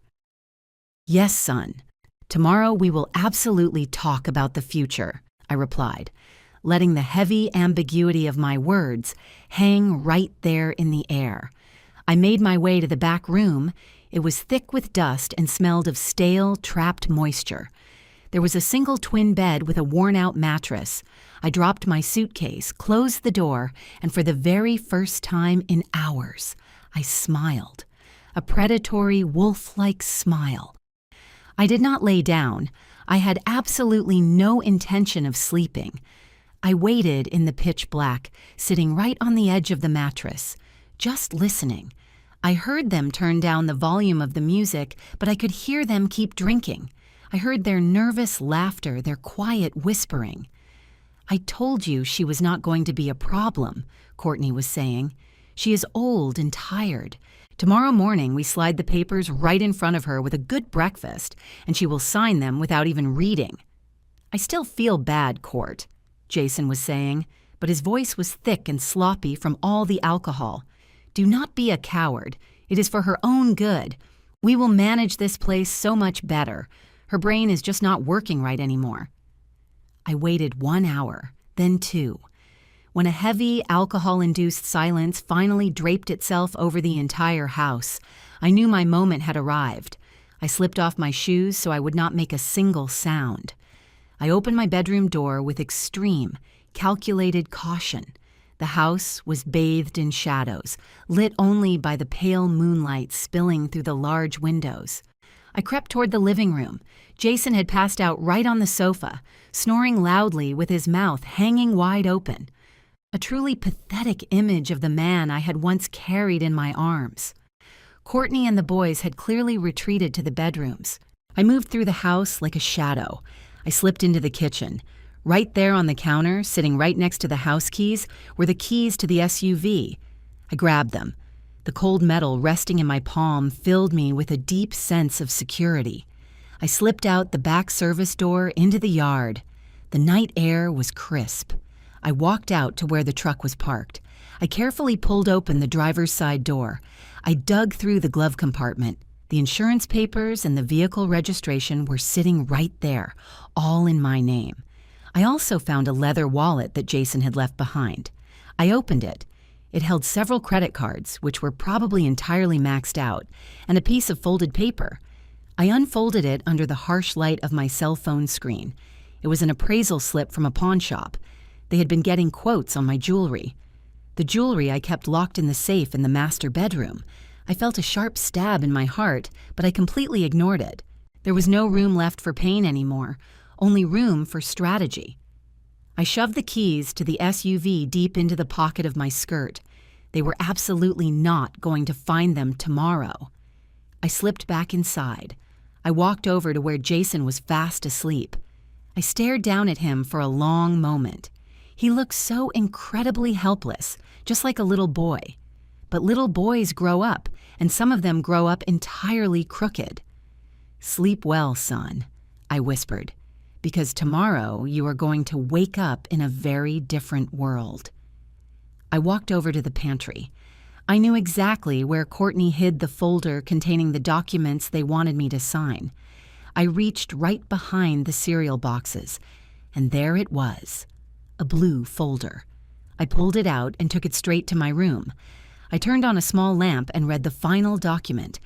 [SPEAKER 1] "Yes, son. Tomorrow we will absolutely talk about the future," I replied, letting the heavy ambiguity of my words hang right there in the air. I made my way to the back room. It was thick with dust and smelled of stale, trapped moisture. There was a single twin bed with a worn-out mattress. I dropped my suitcase, closed the door, and for the very first time in hours, I smiled. A predatory, wolf-like smile. I did not lay down. I had absolutely no intention of sleeping. I waited in the pitch black, sitting right on the edge of the mattress, just listening. I heard them turn down the volume of the music, but I could hear them keep drinking. I heard their nervous laughter, their quiet whispering. "I told you she was not going to be a problem," Courtney was saying. "She is old and tired. Tomorrow morning we slide the papers right in front of her with a good breakfast, and she will sign them without even reading." "I still feel bad, Court," Jason was saying, but his voice was thick and sloppy from all the alcohol. "Do not be a coward. It is for her own good. We will manage this place so much better. Her brain is just not working right anymore." I waited 1 hour, then 2. When a heavy, alcohol-induced silence finally draped itself over the entire house, I knew my moment had arrived. I slipped off my shoes so I would not make a single sound. I opened my bedroom door with extreme, calculated caution. The house was bathed in shadows, lit only by the pale moonlight spilling through the large windows. I crept toward the living room. Jason had passed out right on the sofa, snoring loudly with his mouth hanging wide open. A truly pathetic image of the man I had once carried in my arms. Courtney and the boys had clearly retreated to the bedrooms. I moved through the house like a shadow. I slipped into the kitchen. Right there on the counter, sitting right next to the house keys, were the keys to the SUV. I grabbed them. The cold metal resting in my palm filled me with a deep sense of security. I slipped out the back service door into the yard. The night air was crisp. I walked out to where the truck was parked. I carefully pulled open the driver's side door. I dug through the glove compartment. The insurance papers and the vehicle registration were sitting right there, all in my name. I also found a leather wallet that Jason had left behind. I opened it. It held several credit cards, which were probably entirely maxed out, and a piece of folded paper. I unfolded it under the harsh light of my cell phone screen. It was an appraisal slip from a pawn shop. They had been getting quotes on my jewelry. The jewelry I kept locked in the safe in the master bedroom. I felt a sharp stab in my heart, but I completely ignored it. There was no room left for pain anymore, only room for strategy. I shoved the keys to the SUV deep into the pocket of my skirt. They were absolutely not going to find them tomorrow. I slipped back inside. I walked over to where Jason was fast asleep. I stared down at him for a long moment. He looked so incredibly helpless, just like a little boy. But little boys grow up, and some of them grow up entirely crooked. "Sleep well, son," I whispered, "because tomorrow you are going to wake up in a very different world." I walked over to the pantry. I knew exactly where Courtney hid the folder containing the documents they wanted me to sign. I reached right behind the cereal boxes, and there it was, a blue folder. I pulled it out and took it straight to my room. I turned on a small lamp and read the final document.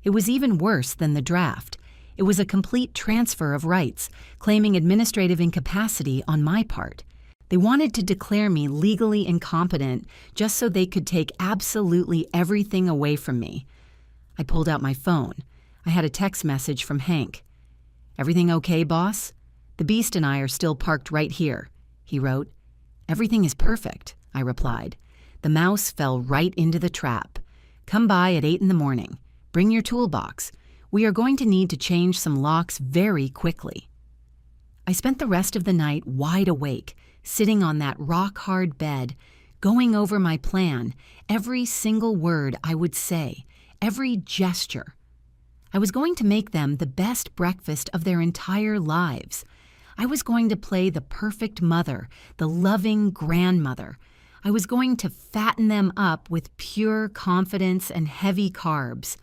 [SPEAKER 1] It was even worse than the draft. It was a complete transfer of rights, claiming administrative incapacity on my part. They wanted to declare me legally incompetent just so they could take absolutely everything away from me. I pulled out my phone. I had a text message from Hank. "Everything okay, boss? The Beast and I are still parked right here," he wrote. "Everything is perfect," I replied. "The mouse fell right into the trap. Come by at 8 in the morning. Bring your toolbox. We are going to need to change some locks very quickly." I spent the rest of the night wide awake, sitting on that rock-hard bed, going over my plan, every single word I would say, every gesture. I was going to make them the best breakfast of their entire lives. I was going to play the perfect mother, the loving grandmother. I was going to fatten them up with pure confidence and heavy carbs.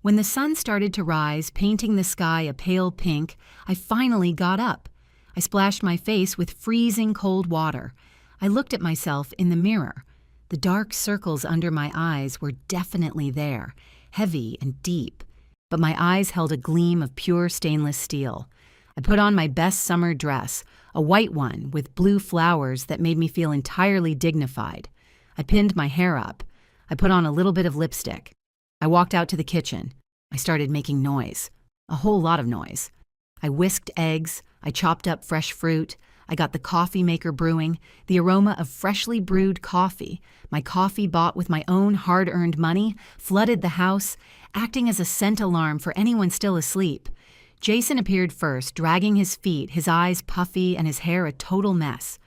[SPEAKER 1] When the sun started to rise, painting the sky a pale pink, I finally got up. I splashed my face with freezing cold water. I looked at myself in the mirror. The dark circles under my eyes were definitely there, heavy and deep, but my eyes held a gleam of pure stainless steel. I put on my best summer dress, a white one with blue flowers that made me feel entirely dignified. I pinned my hair up. I put on a little bit of lipstick. I walked out to the kitchen. I started making noise, a whole lot of noise. I whisked eggs. I chopped up fresh fruit. I got the coffee maker brewing, the aroma of freshly brewed coffee, my coffee bought with my own hard-earned money, flooded the house, acting as a scent alarm for anyone still asleep. Jason appeared first, dragging his feet, his eyes puffy and his hair a total mess.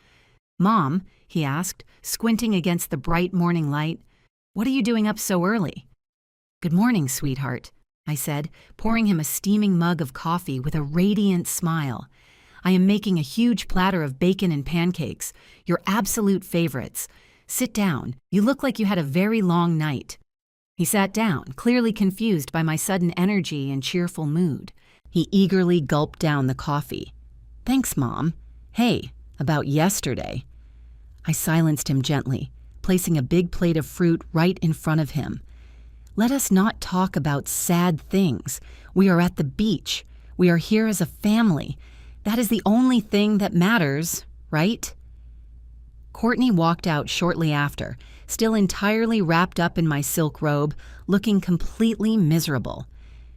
[SPEAKER 1] "Mom," he asked, squinting against the bright morning light, "what are you doing up so early?" "Good morning, sweetheart," I said, pouring him a steaming mug of coffee with a radiant smile. "I am making a huge platter of bacon and pancakes, your absolute favorites. Sit down. You look like you had a very long night." He sat down, clearly confused by my sudden energy and cheerful mood. He eagerly gulped down the coffee. "Thanks, Mom. Hey, about yesterday." I silenced him gently, placing a big plate of fruit right in front of him. "Let us not talk about sad things. We are at the beach. We are here as a family. That is the only thing that matters, right?" Courtney walked out shortly after, still entirely wrapped up in my silk robe, looking completely miserable.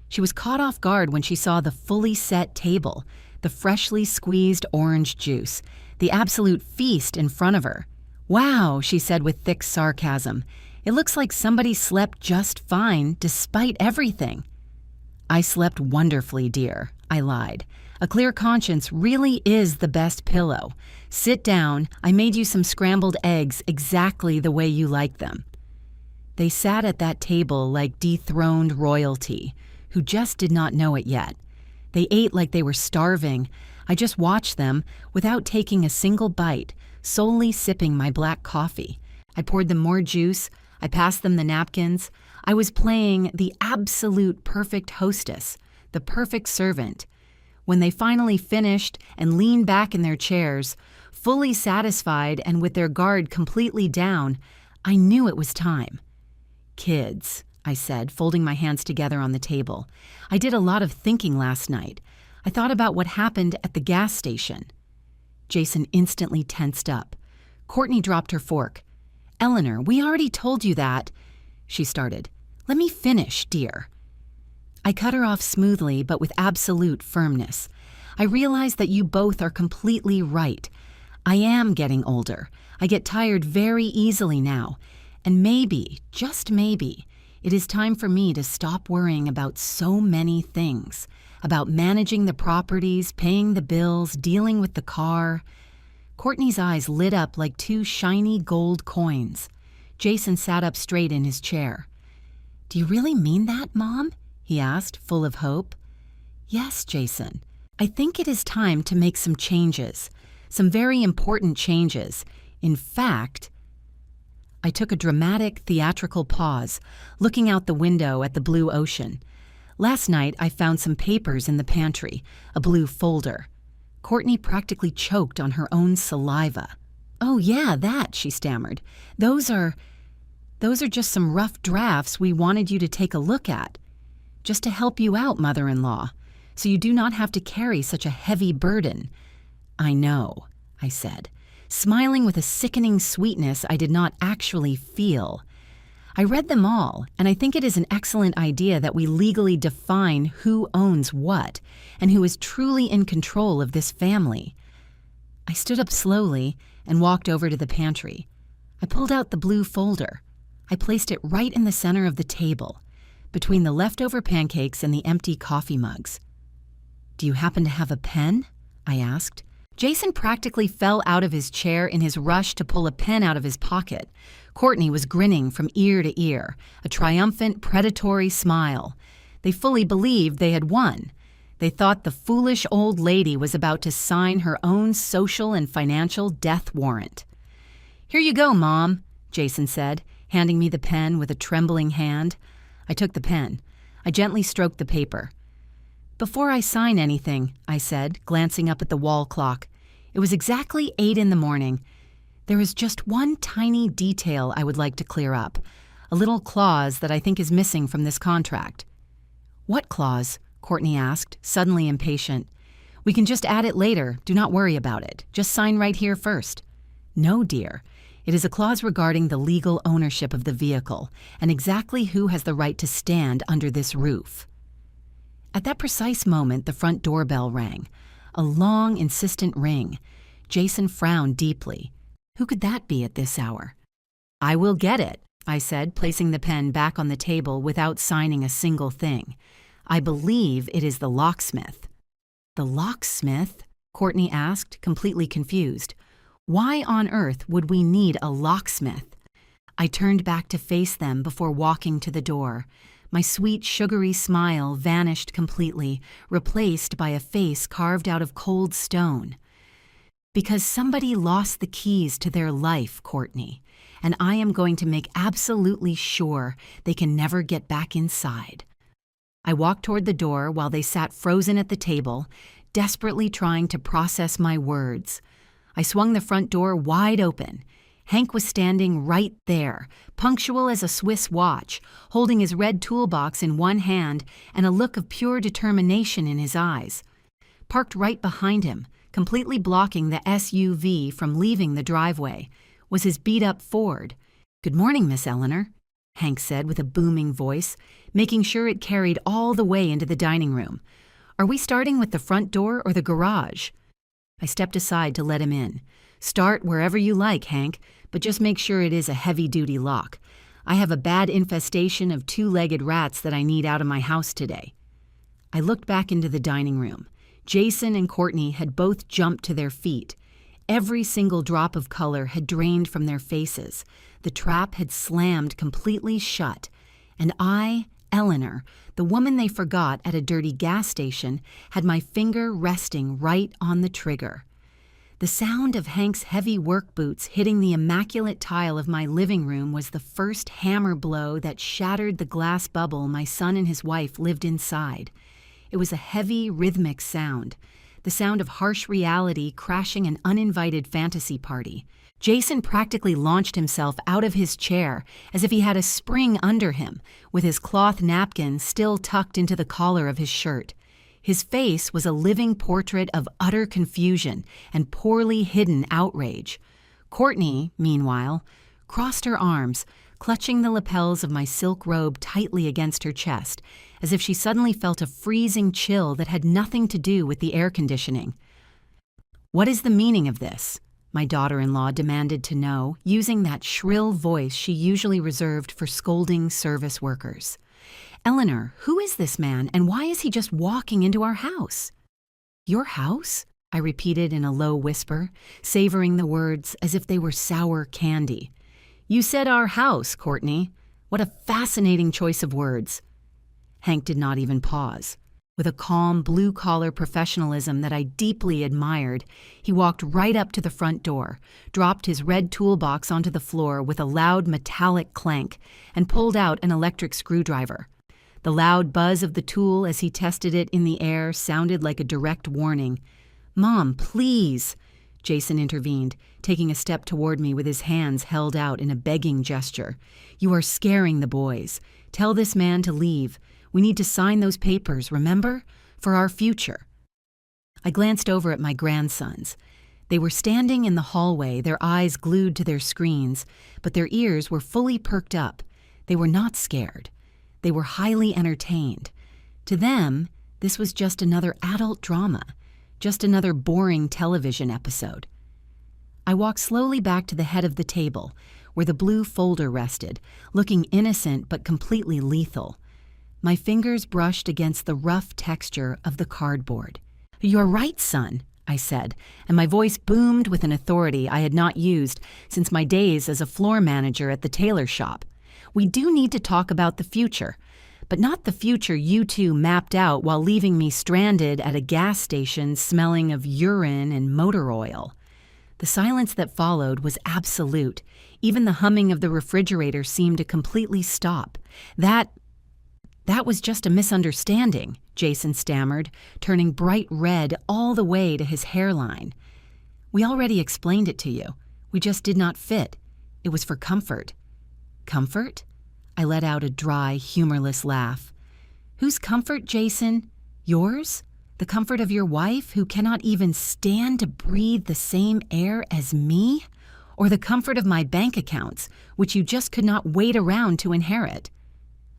[SPEAKER 1] She was caught off guard when she saw the fully set table, the freshly squeezed orange juice, the absolute feast in front of her. "Wow," she said with thick sarcasm. "It looks like somebody slept just fine despite everything." "I slept wonderfully, dear," I lied. "A clear conscience really is the best pillow. Sit down. I made you some scrambled eggs exactly the way you like them." They sat at that table like dethroned royalty, who just did not know it yet. They ate like they were starving. I just watched them without taking a single bite, solely sipping my black coffee. I poured them more juice. I passed them the napkins. I was playing the absolute perfect hostess, the perfect servant. When they finally finished and leaned back in their chairs, fully satisfied and with their guard completely down, I knew it was time. "Kids," I said, folding my hands together on the table. "I did a lot of thinking last night. I thought about what happened at the gas station." Jason instantly tensed up. Courtney dropped her fork. "Eleanor, we already told you that," she started. "Let me finish, dear." I cut her off smoothly but with absolute firmness. "I realize that you both are completely right. I am getting older. I get tired very easily now. And maybe, just maybe, it is time for me to stop worrying about so many things. About managing the properties, paying the bills, dealing with the car." Courtney's eyes lit up like two shiny gold coins. Jason sat up straight in his chair. "Do you really mean that, Mom?" he asked, full of hope. "Yes, Jason. I think it is time to make some changes. Some very important changes. In fact..." I took a dramatic, theatrical pause, looking out the window at the blue ocean. Last night, I found some papers in the pantry, a blue folder. Courtney practically choked on her own saliva. "Oh yeah, that," she stammered. Those are just some rough drafts we wanted you to take a look at. Just to help you out, mother-in-law, so you do not have to carry such a heavy burden." "I know," I said, smiling with a sickening sweetness I did not actually feel. "I read them all, and I think it is an excellent idea that we legally define who owns what and who is truly in control of this family." I stood up slowly and walked over to the pantry. I pulled out the blue folder. I placed it right in the center of the table, between the leftover pancakes and the empty coffee mugs. "Do you happen to have a pen?" I asked. Jason practically fell out of his chair in his rush to pull a pen out of his pocket. Courtney was grinning from ear to ear, a triumphant, predatory smile. They fully believed they had won. They thought the foolish old lady was about to sign her own social and financial death warrant. "Here you go, Mom," Jason said, handing me the pen with a trembling hand. I took the pen. I gently stroked the paper. "Before I sign anything," I said, glancing up at the wall clock. It was exactly 8 in the morning. "There is just one tiny detail I would like to clear up. A little clause that I think is missing from this contract." "What clause?" Courtney asked, suddenly impatient. "We can just add it later. Do not worry about it. Just sign right here first." "No, dear. It is a clause regarding the legal ownership of the vehicle and exactly who has the right to stand under this roof." At that precise moment, the front doorbell rang. A long, insistent ring. Jason frowned deeply. Who could that be at this hour? "I will get it," I said, placing the pen back on the table without signing a single thing. "I believe it is the locksmith." "The locksmith?" Courtney asked, completely confused. "Why on earth would we need a locksmith?" I turned back to face them before walking to the door. My sweet, sugary smile vanished completely, replaced by a face carved out of cold stone. "Because somebody lost the keys to their life, Courtney, and I am going to make absolutely sure they can never get back inside." I walked toward the door while they sat frozen at the table, desperately trying to process my words. I swung the front door wide open. Hank was standing right there, punctual as a Swiss watch, holding his red toolbox in one hand and a look of pure determination in his eyes. Parked right behind him, completely blocking the SUV from leaving the driveway, was his beat-up Ford. "Good morning, Miss Eleanor," Hank said with a booming voice, making sure it carried all the way into the dining room. "Are we starting with the front door or the garage?" I stepped aside to let him in. "Start wherever you like, Hank, but just make sure it is a heavy-duty lock. I have a bad infestation of two-legged rats that I need out of my house today." I looked back into the dining room. Jason and Courtney had both jumped to their feet. Every single drop of color had drained from their faces. The trap had slammed completely shut. And I, Eleanor, the woman they forgot at a dirty gas station, had my finger resting right on the trigger. The sound of Hank's heavy work boots hitting the immaculate tile of my living room was the first hammer blow that shattered the glass bubble my son and his wife lived inside. It was a heavy, rhythmic sound, the sound of harsh reality crashing an uninvited fantasy party. Jason practically launched himself out of his chair as if he had a spring under him, with his cloth napkin still tucked into the collar of his shirt. His face was a living portrait of utter confusion and poorly hidden outrage. Courtney, meanwhile, crossed her arms, clutching the lapels of my silk robe tightly against her chest, as if she suddenly felt a freezing chill that had nothing to do with the air conditioning. "What is the meaning of this?" my daughter-in-law demanded to know, using that shrill voice she usually reserved for scolding service workers. "Eleanor, who is this man, and why is he just walking into our house?" "Your house?" I repeated in a low whisper, savoring the words as if they were sour candy. "You said our house, Courtney. What a fascinating choice of words." Hank did not even pause. With a calm, blue-collar professionalism that I deeply admired, he walked right up to the front door, dropped his red toolbox onto the floor with a loud metallic clank, and pulled out an electric screwdriver. The loud buzz of the tool as he tested it in the air sounded like a direct warning. "Mom, please!" Jason intervened, taking a step toward me with his hands held out in a begging gesture. "You are scaring the boys. Tell this man to leave. We need to sign those papers, remember? For our future." I glanced over at my grandsons. They were standing in the hallway, their eyes glued to their screens, but their ears were fully perked up. They were not scared. They were highly entertained. To them, this was just another adult drama, just another boring television episode. I walked slowly back to the head of the table, where the blue folder rested, looking innocent but completely lethal. My fingers brushed against the rough texture of the cardboard. "You're right, son," I said, and my voice boomed with an authority I had not used since my days as a floor manager at the tailor shop. "We do need to talk about the future, but not the future you two mapped out while leaving me stranded at a gas station smelling of urine and motor oil." The silence that followed was absolute. Even the humming of the refrigerator seemed to completely stop. That was just a misunderstanding," Jason stammered, turning bright red all the way to his hairline. "We already explained it to you. We just did not fit. It was for comfort." "Comfort?" I let out a dry, humorless laugh. "Whose comfort, Jason? Yours? The comfort of your wife, who cannot even stand to breathe the same air as me? Or the comfort of my bank accounts, which you just could not wait around to inherit?"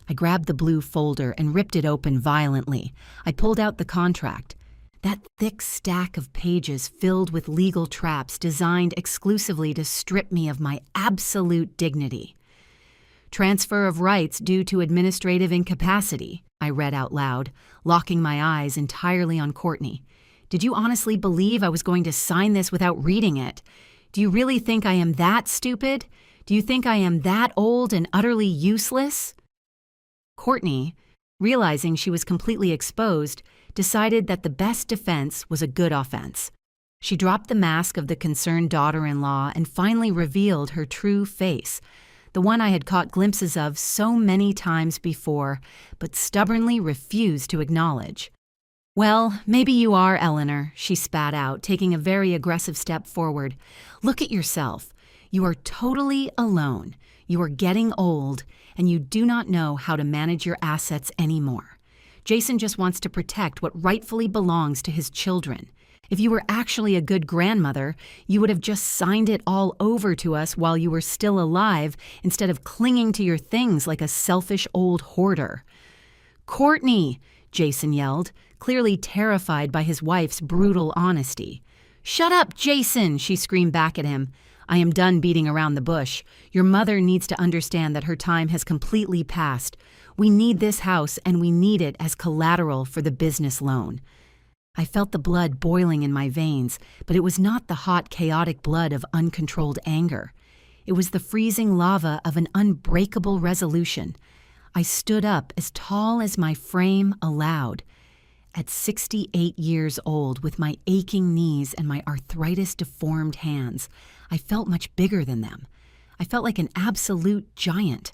[SPEAKER 1] I grabbed the blue folder and ripped it open violently. I pulled out the contract. That thick stack of pages filled with legal traps designed exclusively to strip me of my absolute dignity. "Transfer of rights due to administrative incapacity," I read out loud, locking my eyes entirely on Courtney. "Did you honestly believe I was going to sign this without reading it? Do you really think I am that stupid? Do you think I am that old and utterly useless?" Courtney, realizing she was completely exposed, decided that the best defense was a good offense. She dropped the mask of the concerned daughter-in-law and finally revealed her true face, the one I had caught glimpses of so many times before, but stubbornly refused to acknowledge. "Well, maybe you are, Eleanor," she spat out, taking a very aggressive step forward. "Look at yourself. You are totally alone. You are getting old, and you do not know how to manage your assets anymore. Jason just wants to protect what rightfully belongs to his children. If you were actually a good grandmother, you would have just signed it all over to us while you were still alive instead of clinging to your things like a selfish old hoarder." "Courtney!" Jason yelled, clearly terrified by his wife's brutal honesty. "Shut up, Jason!" she screamed back at him. "I am done beating around the bush. Your mother needs to understand that her time has completely passed. We need this house, and we need it as collateral for the business loan." I felt the blood boiling in my veins, but it was not the hot, chaotic blood of uncontrolled anger. It was the freezing lava of an unbreakable resolution. I stood up as tall as my frame allowed. At 68 years old, with my aching knees and my arthritis-deformed hands, I felt much bigger than them. I felt like an absolute giant.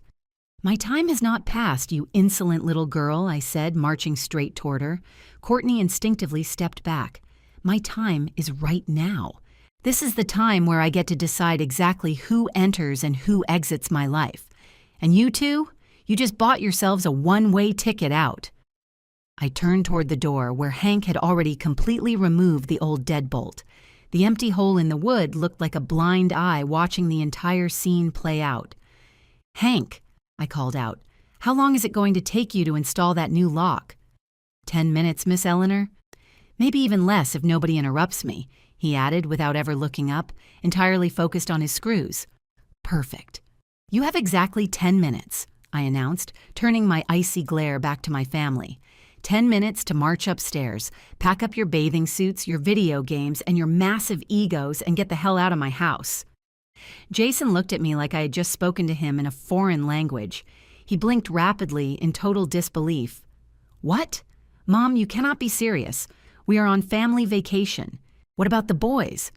[SPEAKER 1] "My time has not passed, you insolent little girl," I said, marching straight toward her. Courtney instinctively stepped back. "My time is right now. This is the time where I get to decide exactly who enters and who exits my life. And you two, you just bought yourselves a one-way ticket out." I turned toward the door, where Hank had already completely removed the old deadbolt. The empty hole in the wood looked like a blind eye watching the entire scene play out. "Hank," I called out, "how long is it going to take you to install that new lock?" 10 minutes, Miss Eleanor." "Maybe even less if nobody interrupts me," he added without ever looking up, entirely focused on his screws. "Perfect. You have exactly 10 minutes, I announced, turning my icy glare back to my family. 10 minutes to march upstairs, pack up your bathing suits, your video games, and your massive egos and get the hell out of my house." Jason looked at me like I had just spoken to him in a foreign language. He blinked rapidly in total disbelief. "What? Mom, you cannot be serious. We are on family vacation. What about the boys?"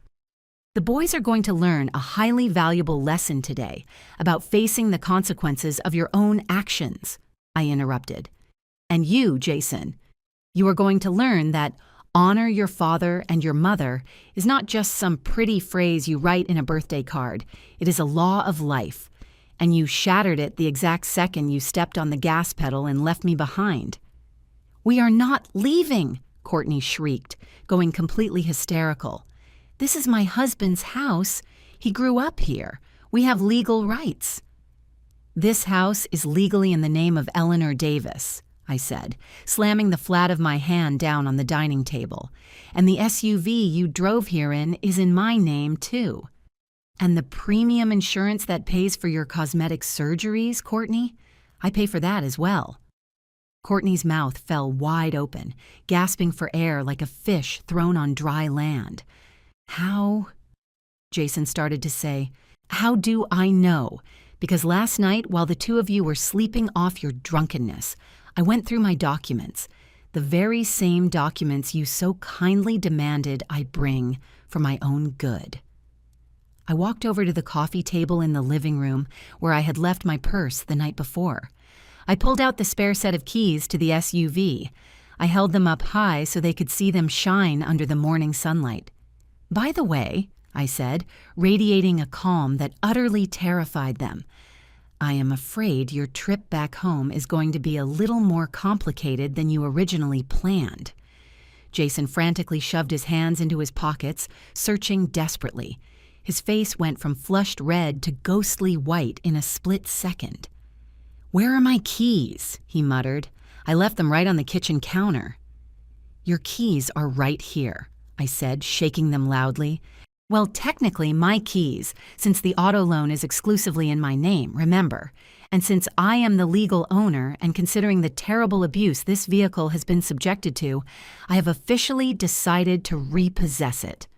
[SPEAKER 1] "The boys are going to learn a highly valuable lesson today about facing the consequences of your own actions," I interrupted. "And you, Jason, you are going to learn that honor your father and your mother is not just some pretty phrase you write in a birthday card. It is a law of life. And you shattered it the exact second you stepped on the gas pedal and left me behind." "We are not leaving," Courtney shrieked, going completely hysterical. "This is my husband's house. He grew up here. We have legal rights." "This house is legally in the name of Eleanor Davis," I said, slamming the flat of my hand down on the dining table. "And the SUV you drove here in is in my name, too." "And the premium insurance that pays for your cosmetic surgeries, Courtney? I pay for that as well." Courtney's mouth fell wide open, gasping for air like a fish thrown on dry land. "How?" Jason started to say. "How do I know? Because last night, while the two of you were sleeping off your drunkenness, I went through my documents, the very same documents you so kindly demanded I bring for my own good." I walked over to the coffee table in the living room where I had left my purse the night before. I pulled out the spare set of keys to the SUV. I held them up high so they could see them shine under the morning sunlight. "By the way," I said, radiating a calm that utterly terrified them, "I am afraid your trip back home is going to be a little more complicated than you originally planned." Jason frantically shoved his hands into his pockets, searching desperately. His face went from flushed red to ghostly white in a split second. "Where are my keys?" he muttered. "I left them right on the kitchen counter." "Your keys are right here," I said, shaking them loudly. "Well, technically my keys, since the auto loan is exclusively in my name, remember. And since I am the legal owner and considering the terrible abuse this vehicle has been subjected to, I have officially decided to repossess it."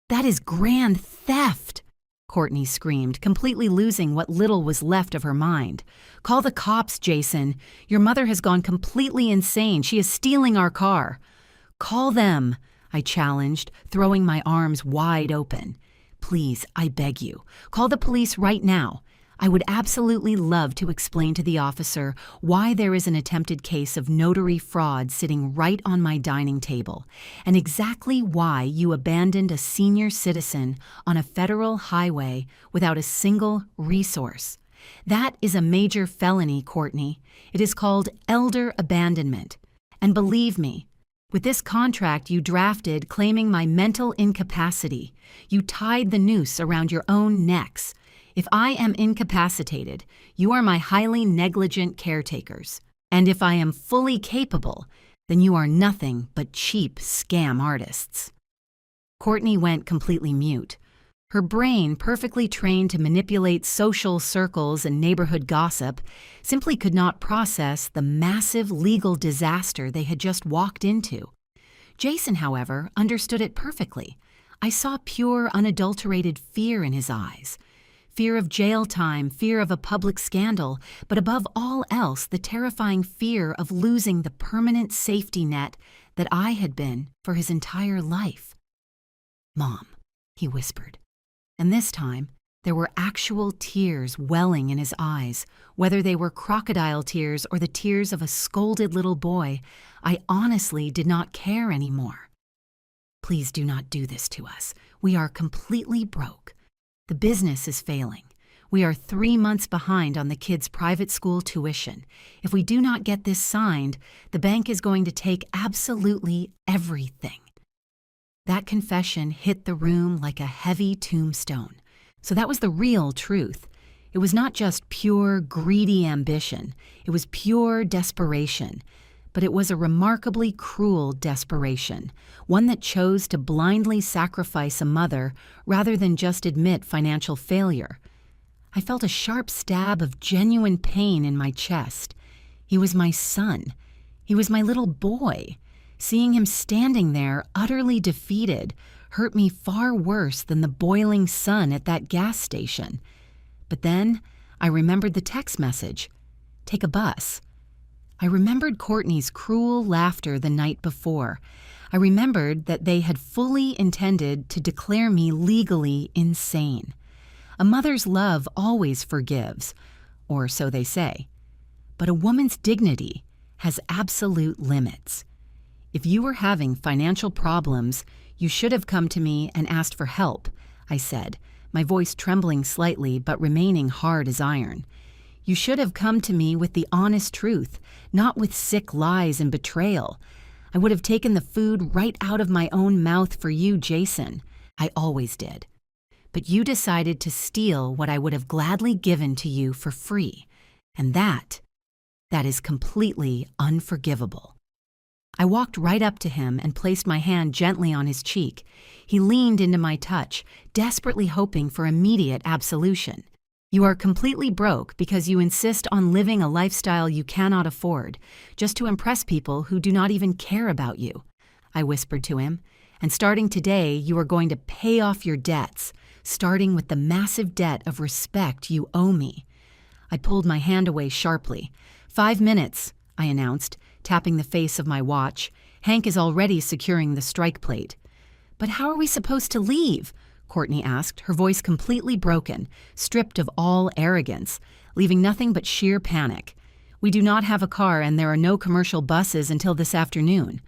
[SPEAKER 1] "That is grand theft!" Courtney screamed, completely losing what little was left of her mind. "Call the cops, Jason. Your mother has gone completely insane. She is stealing our car." "Call them," I challenged, throwing my arms wide open. "Please, I beg you, call the police right now. I would absolutely love to explain to the officer why there is an attempted case of notary fraud sitting right on my dining table, and exactly why you abandoned a senior citizen on a federal highway without a single resource. That is a major felony, Courtney. It is called elder abandonment. And believe me, with this contract you drafted claiming my mental incapacity, you tied the noose around your own necks. If I am incapacitated, you are my highly negligent caretakers. And if I am fully capable, then you are nothing but cheap scam artists." Courtney went completely mute. Her brain, perfectly trained to manipulate social circles and neighborhood gossip, simply could not process the massive legal disaster they had just walked into. Jason, however, understood it perfectly. I saw pure, unadulterated fear in his eyes. Fear of jail time, fear of a public scandal, but above all else, the terrifying fear of losing the permanent safety net that I had been for his entire life. "Mom," he whispered, and this time there were actual tears welling in his eyes. Whether they were crocodile tears or the tears of a scolded little boy, I honestly did not care anymore. "Please do not do this to us. We are completely broke. The business is failing. We are 3 months behind on the kids' private school tuition. If we do not get this signed, the bank is going to take absolutely everything." That confession hit the room like a heavy tombstone. So that was the real truth. It was not just pure, greedy ambition. It was pure desperation. But it was a remarkably cruel desperation, one that chose to blindly sacrifice a mother rather than just admit financial failure. I felt a sharp stab of genuine pain in my chest. He was my son. He was my little boy. Seeing him standing there, utterly defeated, hurt me far worse than the boiling sun at that gas station. But then I remembered the text message. Take a bus. I remembered Courtney's cruel laughter the night before. I remembered that they had fully intended to declare me legally insane. A mother's love always forgives, or so they say. But a woman's dignity has absolute limits. If you were having financial problems, you should have come to me and asked for help, I said, my voice trembling slightly but remaining hard as iron. You should have come to me with the honest truth, not with sick lies and betrayal. I would have taken the food right out of my own mouth for you, Jason. I always did. But you decided to steal what I would have gladly given to you for free. And that is completely unforgivable. I walked right up to him and placed my hand gently on his cheek. He leaned into my touch, desperately hoping for immediate absolution. You are completely broke because you insist on living a lifestyle you cannot afford, just to impress people who do not even care about you, I whispered to him. And starting today, you are going to pay off your debts, starting with the massive debt of respect you owe me. I pulled my hand away sharply. 5 minutes, I announced, tapping the face of my watch. Hank is already securing the strike plate. But how are we supposed to leave? Courtney asked, her voice completely broken, stripped of all arrogance, leaving nothing but sheer panic. We do not have a car and there are no commercial buses until this afternoon.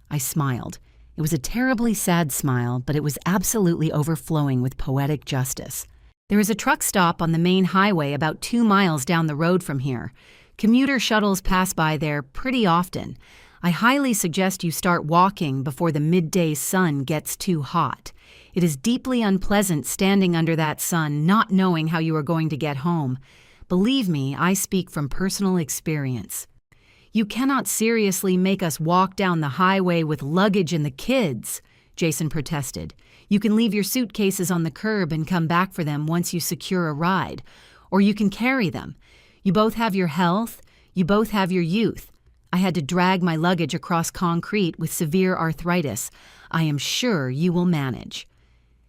[SPEAKER 1] I smiled. It was a terribly sad smile, but it was absolutely overflowing with poetic justice. There is a truck stop on the main highway about 2 miles down the road from here. Commuter shuttles pass by there pretty often. I highly suggest you start walking before the midday sun gets too hot. It is deeply unpleasant standing under that sun, not knowing how you are going to get home. Believe me, I speak from personal experience. You cannot seriously make us walk down the highway with luggage and the kids, Jason protested. You can leave your suitcases on the curb and come back for them once you secure a ride. Or you can carry them. You both have your health, you both have your youth. I had to drag my luggage across concrete with severe arthritis. I am sure you will manage.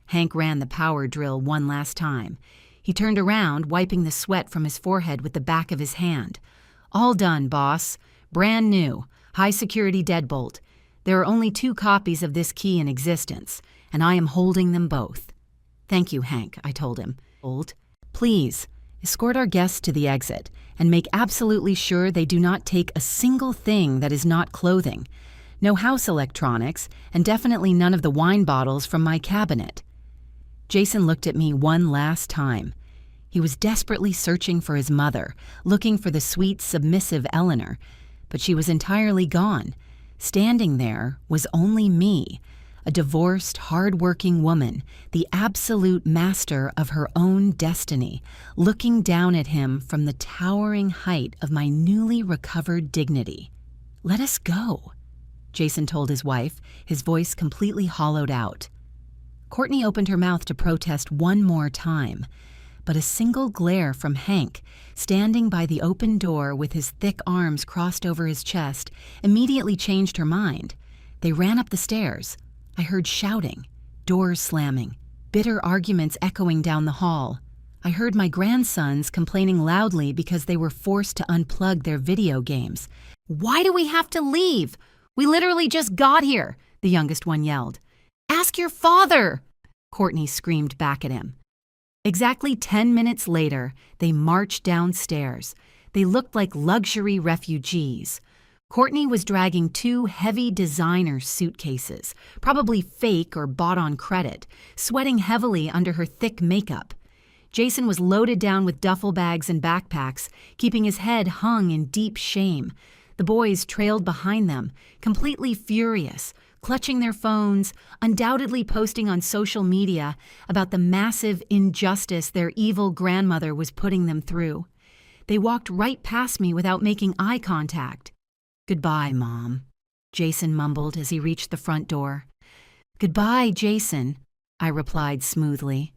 [SPEAKER 1] Hank ran the power drill one last time. He turned around, wiping the sweat from his forehead with the back of his hand. All done, boss. Brand new. High-security deadbolt. There are only 2 copies of this key in existence, and I am holding them both. Thank you, Hank, I told him. Please, escort our guests to the exit and make absolutely sure they do not take a single thing that is not clothing. No house electronics, and definitely none of the wine bottles from my cabinet. Jason looked at me one last time. He was desperately searching for his mother, looking for the sweet, submissive Eleanor, but she was entirely gone. Standing there was only me, a divorced, hard-working woman, the absolute master of her own destiny, looking down at him from the towering height of my newly recovered dignity. Let us go, Jason told his wife, his voice completely hollowed out. Courtney opened her mouth to protest one more time, but a single glare from Hank, standing by the open door with his thick arms crossed over his chest, immediately changed her mind. They ran up the stairs. I heard shouting, doors slamming, bitter arguments echoing down the hall. I heard my grandsons complaining loudly because they were forced to unplug their video games. "Why do we have to leave? We literally just got here," the youngest one yelled. "Ask your father," Courtney screamed back at him. Exactly 10 minutes later, they marched downstairs. They looked like luxury refugees. Courtney was dragging 2 heavy designer suitcases, probably fake or bought on credit, sweating heavily under her thick makeup. Jason was loaded down with duffel bags and backpacks, keeping his head hung in deep shame. The boys trailed behind them, completely furious, clutching their phones, undoubtedly posting on social media about the massive injustice their evil grandmother was putting them through. They walked right past me without making eye contact. "Goodbye, Mom," Jason mumbled as he reached the front door. "Goodbye, Jason," I replied smoothly.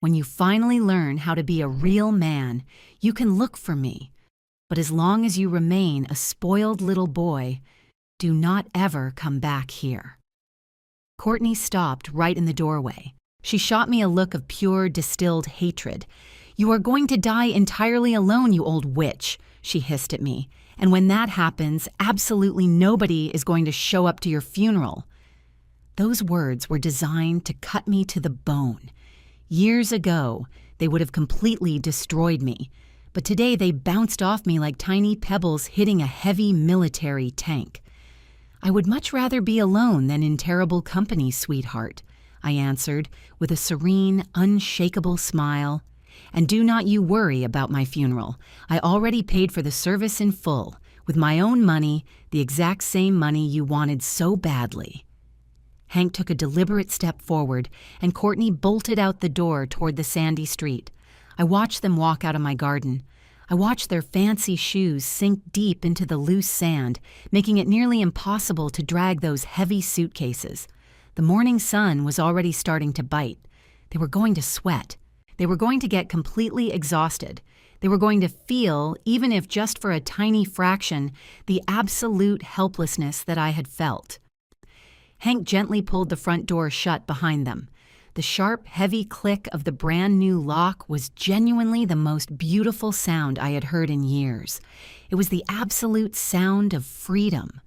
[SPEAKER 1] "When you finally learn how to be a real man, you can look for me. But as long as you remain a spoiled little boy, do not ever come back here." Courtney stopped right in the doorway. She shot me a look of pure, distilled hatred. "You are going to die entirely alone, you old witch," she hissed at me. "And when that happens, absolutely nobody is going to show up to your funeral." Those words were designed to cut me to the bone. Years ago, they would have completely destroyed me, but today they bounced off me like tiny pebbles hitting a heavy military tank. "I would much rather be alone than in terrible company, sweetheart," I answered with a serene, unshakable smile. "And do not you worry about my funeral. I already paid for the service in full, with my own money, the exact same money you wanted so badly." Hank took a deliberate step forward, and Courtney bolted out the door toward the sandy street. I watched them walk out of my garden. I watched their fancy shoes sink deep into the loose sand, making it nearly impossible to drag those heavy suitcases. The morning sun was already starting to bite. They were going to sweat. They were going to get completely exhausted. They were going to feel, even if just for a tiny fraction, the absolute helplessness that I had felt. Hank gently pulled the front door shut behind them. The sharp, heavy click of the brand new lock was genuinely the most beautiful sound I had heard in years. It was the absolute sound of freedom.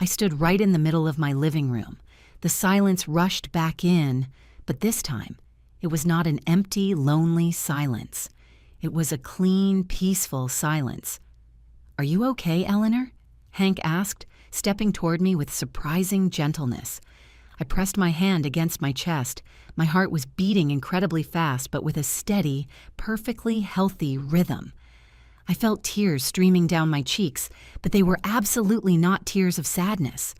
[SPEAKER 1] I stood right in the middle of my living room. The silence rushed back in, but this time, it was not an empty, lonely silence. It was a clean, peaceful silence. "Are you okay, Eleanor?" Hank asked, stepping toward me with surprising gentleness. I pressed my hand against my chest. My heart was beating incredibly fast, but with a steady, perfectly healthy rhythm. I felt tears streaming down my cheeks, but they were absolutely not tears of sadness.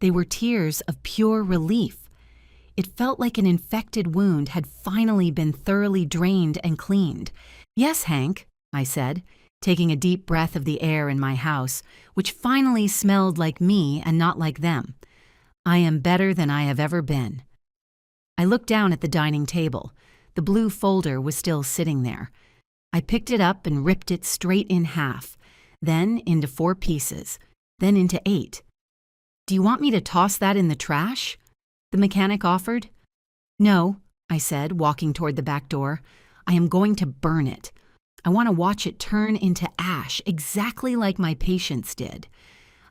[SPEAKER 1] They were tears of pure relief. It felt like an infected wound had finally been thoroughly drained and cleaned. "Yes, Hank," I said, taking a deep breath of the air in my house, which finally smelled like me and not like them. "I am better than I have ever been." I looked down at the dining table. The blue folder was still sitting there. I picked it up and ripped it straight in half, then into 4 pieces, then into 8. "Do you want me to toss that in the trash?" the mechanic offered. "No," I said, walking toward the back door. "I am going to burn it. I want to watch it turn into ash, exactly like my patients did."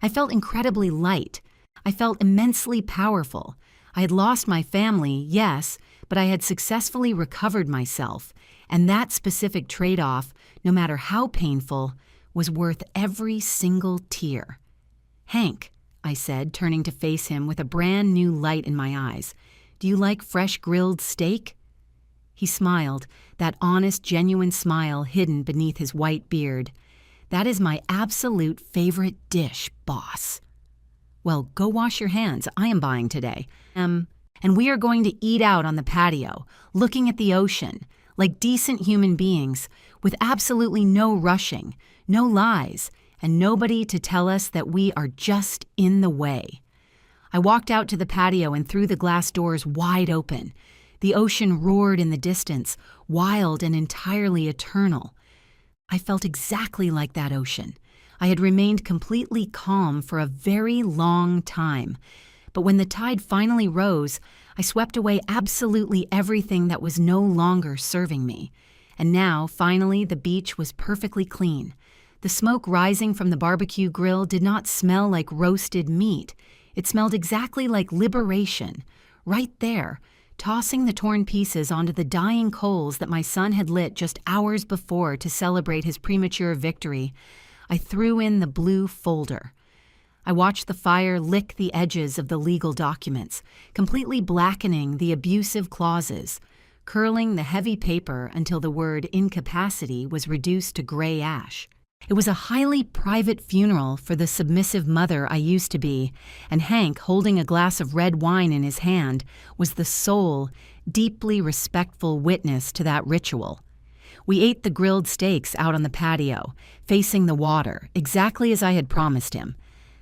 [SPEAKER 1] I felt incredibly light. I felt immensely powerful. I had lost my family, yes, but I had successfully recovered myself, and that specific trade-off, no matter how painful, was worth every single tear. "Hank," I said, turning to face him with a brand new light in my eyes, "do you like fresh grilled steak?" He smiled, that honest, genuine smile hidden beneath his white beard. "That is my absolute favorite dish, boss." "Well, go wash your hands. I am buying today. And we are going to eat out on the patio, looking at the ocean, like decent human beings, with absolutely no rushing, no lies, and nobody to tell us that we are just in the way." I walked out to the patio and threw the glass doors wide open. The ocean roared in the distance, wild and entirely eternal. I felt exactly like that ocean. I had remained completely calm for a very long time, But when the tide finally rose, I swept away absolutely everything that was no longer serving me. And now, finally, the beach was perfectly clean. The smoke rising from the barbecue grill did not smell like roasted meat. It smelled exactly like liberation. Right there, tossing the torn pieces onto the dying coals that my son had lit just hours before to celebrate his premature victory, I threw in the blue folder. I watched the fire lick the edges of the legal documents, completely blackening the abusive clauses, curling the heavy paper until the word incapacity was reduced to gray ash. It was a highly private funeral for the submissive mother I used to be, and Hank, holding a glass of red wine in his hand, was the sole, deeply respectful witness to that ritual. We ate the grilled steaks out on the patio, facing the water, exactly as I had promised him.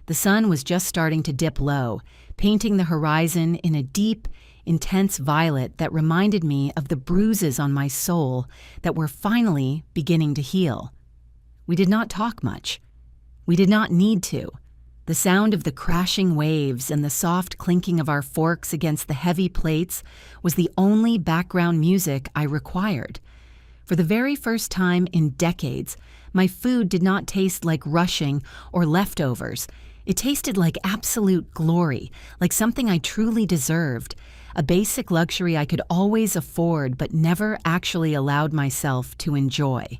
[SPEAKER 1] The sun was just starting to dip low, painting the horizon in a deep, intense violet that reminded me of the bruises on my soul that were finally beginning to heal. We did not talk much. We did not need to. The sound of the crashing waves and the soft clinking of our forks against the heavy plates was the only background music I required. For the very first time in decades, my food did not taste like rushing or leftovers. It tasted like absolute glory, like something I truly deserved, a basic luxury I could always afford but never actually allowed myself to enjoy.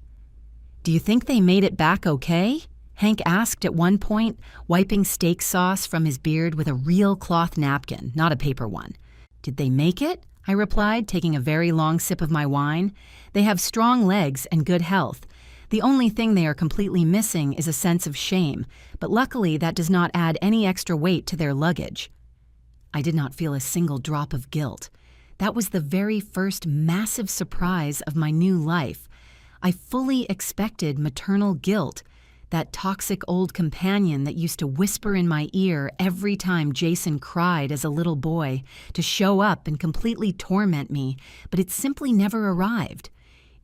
[SPEAKER 1] "Do you think they made it back okay?" Hank asked at one point, wiping steak sauce from his beard with a real cloth napkin, not a paper one. "Did they make it?" I replied, taking a very long sip of my wine. "They have strong legs and good health. The only thing they are completely missing is a sense of shame, but luckily that does not add any extra weight to their luggage." I did not feel a single drop of guilt. That was the very first massive surprise of my new life. I fully expected maternal guilt, that toxic old companion that used to whisper in my ear every time Jason cried as a little boy, to show up and completely torment me, but it simply never arrived.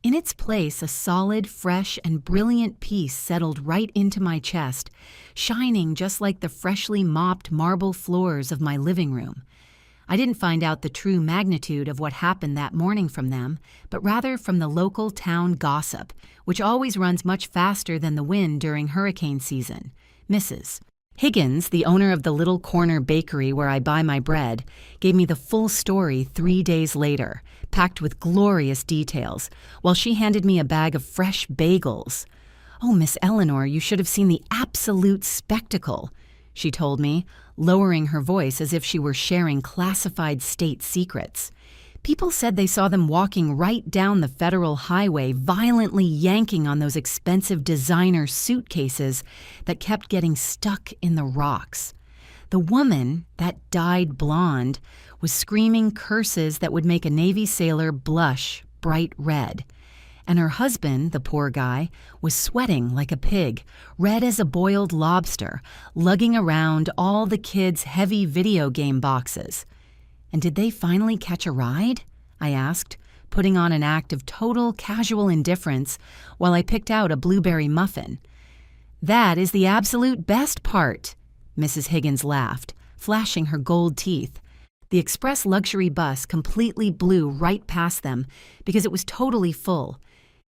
[SPEAKER 1] In its place, a solid, fresh, and brilliant peace settled right into my chest, shining just like the freshly mopped marble floors of my living room. I didn't find out the true magnitude of what happened that morning from them, but rather from the local town gossip, which always runs much faster than the wind during hurricane season. Mrs. Higgins, the owner of the little corner bakery where I buy my bread, gave me the full story 3 days later, packed with glorious details, while she handed me a bag of fresh bagels. "Oh, Miss Eleanor, you should have seen the absolute spectacle," she told me, lowering her voice as if she were sharing classified state secrets. "People said they saw them walking right down the federal highway, violently yanking on those expensive designer suitcases that kept getting stuck in the rocks. The woman, that dyed blonde, was screaming curses that would make a Navy sailor blush bright red. And her husband, the poor guy, was sweating like a pig, red as a boiled lobster, lugging around all the kids' heavy video game boxes. And did they finally catch a ride?" I asked, putting on an act of total casual indifference while I picked out a blueberry muffin. "That is the absolute best part," Mrs. Higgins laughed, flashing her gold teeth. The express luxury bus completely blew right past them because it was totally full.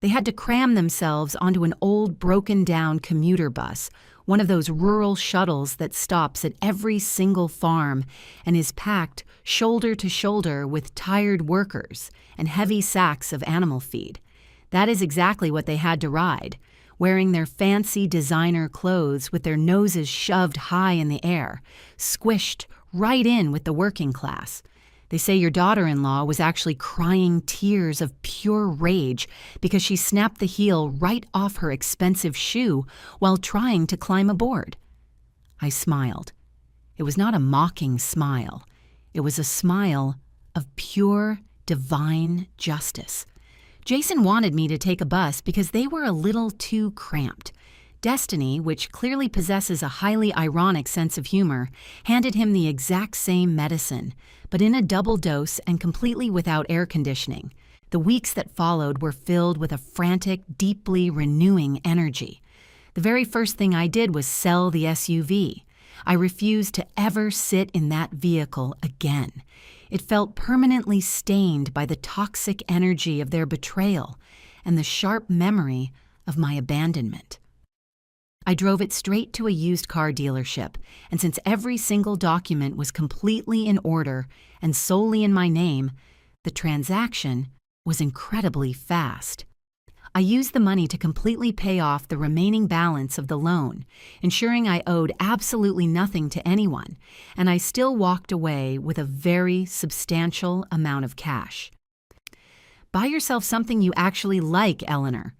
[SPEAKER 1] They had to cram themselves onto an old broken-down commuter bus, one of those rural shuttles that stops at every single farm and is packed shoulder to shoulder with tired workers and heavy sacks of animal feed. That is exactly what they had to ride, wearing their fancy designer clothes with their noses shoved high in the air, squished right in with the working class. They say your daughter-in-law was actually crying tears of pure rage because she snapped the heel right off her expensive shoe while trying to climb aboard. I smiled. It was not a mocking smile. It was a smile of pure, divine justice. Jason wanted me to take a bus because they were a little too cramped. Destiny, which clearly possesses a highly ironic sense of humor, handed him the exact same medicine, but in a double dose and completely without air conditioning. The weeks that followed were filled with a frantic, deeply renewing energy. The very first thing I did was sell the SUV. I refused to ever sit in that vehicle again. It felt permanently stained by the toxic energy of their betrayal and the sharp memory of my abandonment. I drove it straight to a used car dealership, and since every single document was completely in order and solely in my name, the transaction was incredibly fast. I used the money to completely pay off the remaining balance of the loan, ensuring I owed absolutely nothing to anyone, and I still walked away with a very substantial amount of cash. "Buy yourself something you actually like, Eleanor,"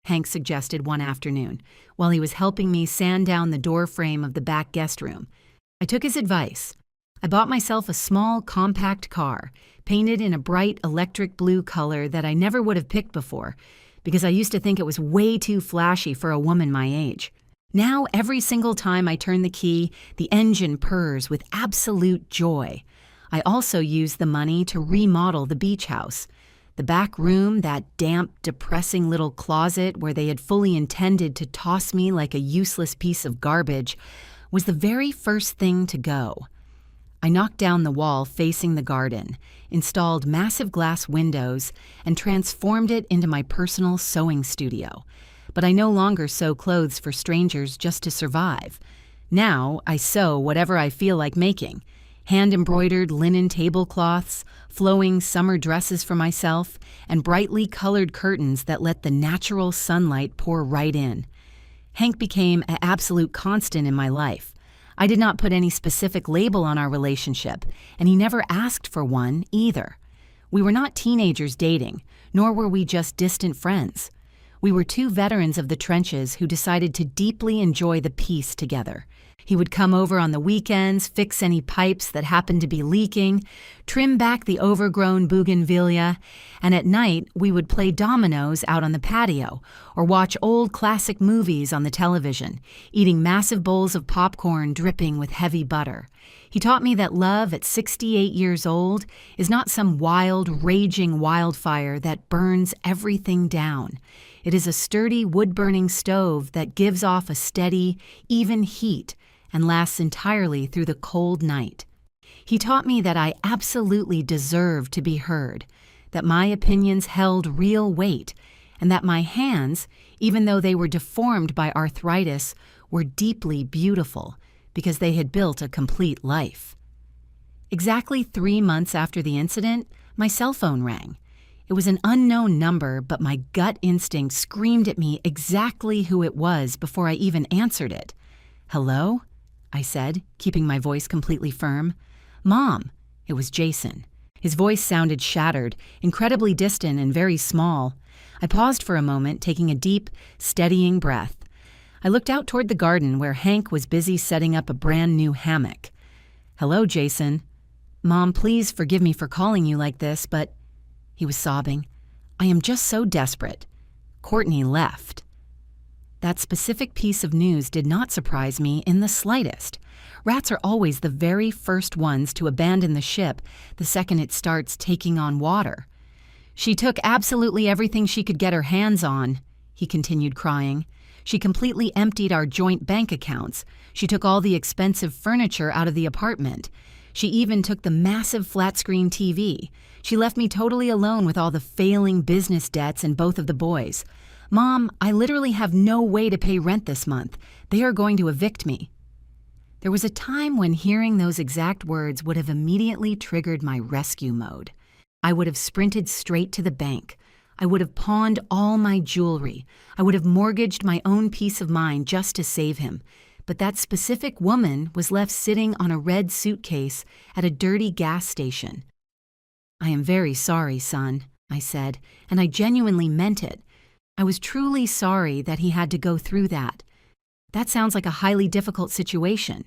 [SPEAKER 1] Hank suggested one afternoon, while he was helping me sand down the door frame of the back guest room. I took his advice. I bought myself a small, compact car, painted in a bright electric blue color that I never would have picked before, because I used to think it was way too flashy for a woman my age. Now, every single time I turn the key, the engine purrs with absolute joy. I also used the money to remodel the beach house. The back room, that damp, depressing little closet where they had fully intended to toss me like a useless piece of garbage, was the very first thing to go. I knocked down the wall facing the garden, installed massive glass windows, and transformed it into my personal sewing studio. But I no longer sew clothes for strangers just to survive. Now I sew whatever I feel like making. Hand-embroidered linen tablecloths, flowing summer dresses for myself, and brightly colored curtains that let the natural sunlight pour right in. Hank became an absolute constant in my life. I did not put any specific label on our relationship, and he never asked for one either. We were not teenagers dating, nor were we just distant friends. We were two veterans of the trenches who decided to deeply enjoy the peace together. He would come over on the weekends, fix any pipes that happened to be leaking, trim back the overgrown bougainvillea, and at night we would play dominoes out on the patio or watch old classic movies on the television, eating massive bowls of popcorn dripping with heavy butter. He taught me that love at 68 years old is not some wild, raging wildfire that burns everything down. It is a sturdy wood-burning stove that gives off a steady, even heat and lasts entirely through the cold night. He taught me that I absolutely deserved to be heard, that my opinions held real weight, and that my hands, even though they were deformed by arthritis, were deeply beautiful because they had built a complete life. Exactly 3 months after the incident, my cell phone rang. It was an unknown number, but my gut instinct screamed at me exactly who it was before I even answered it. "Hello?" I said, keeping my voice completely firm. "Mom." It was Jason. His voice sounded shattered, incredibly distant and very small. I paused for a moment, taking a deep, steadying breath. I looked out toward the garden where Hank was busy setting up a brand new hammock. "Hello, Jason." "Mom, please forgive me for calling you like this, but..." He was sobbing. "I am just so desperate. Courtney left." That specific piece of news did not surprise me in the slightest. Rats are always the very first ones to abandon the ship the second it starts taking on water. "She took absolutely everything she could get her hands on," he continued crying. "She completely emptied our joint bank accounts. She took all the expensive furniture out of the apartment. She even took the massive flat-screen TV. She left me totally alone with all the failing business debts and both of the boys. Mom, I literally have no way to pay rent this month. They are going to evict me." There was a time when hearing those exact words would have immediately triggered my rescue mode. I would have sprinted straight to the bank. I would have pawned all my jewelry. I would have mortgaged my own peace of mind just to save him. But that specific woman was left sitting on a red suitcase at a dirty gas station. "I am very sorry, son," I said, and I genuinely meant it. I was truly sorry that he had to go through that. That sounds like a highly difficult situation.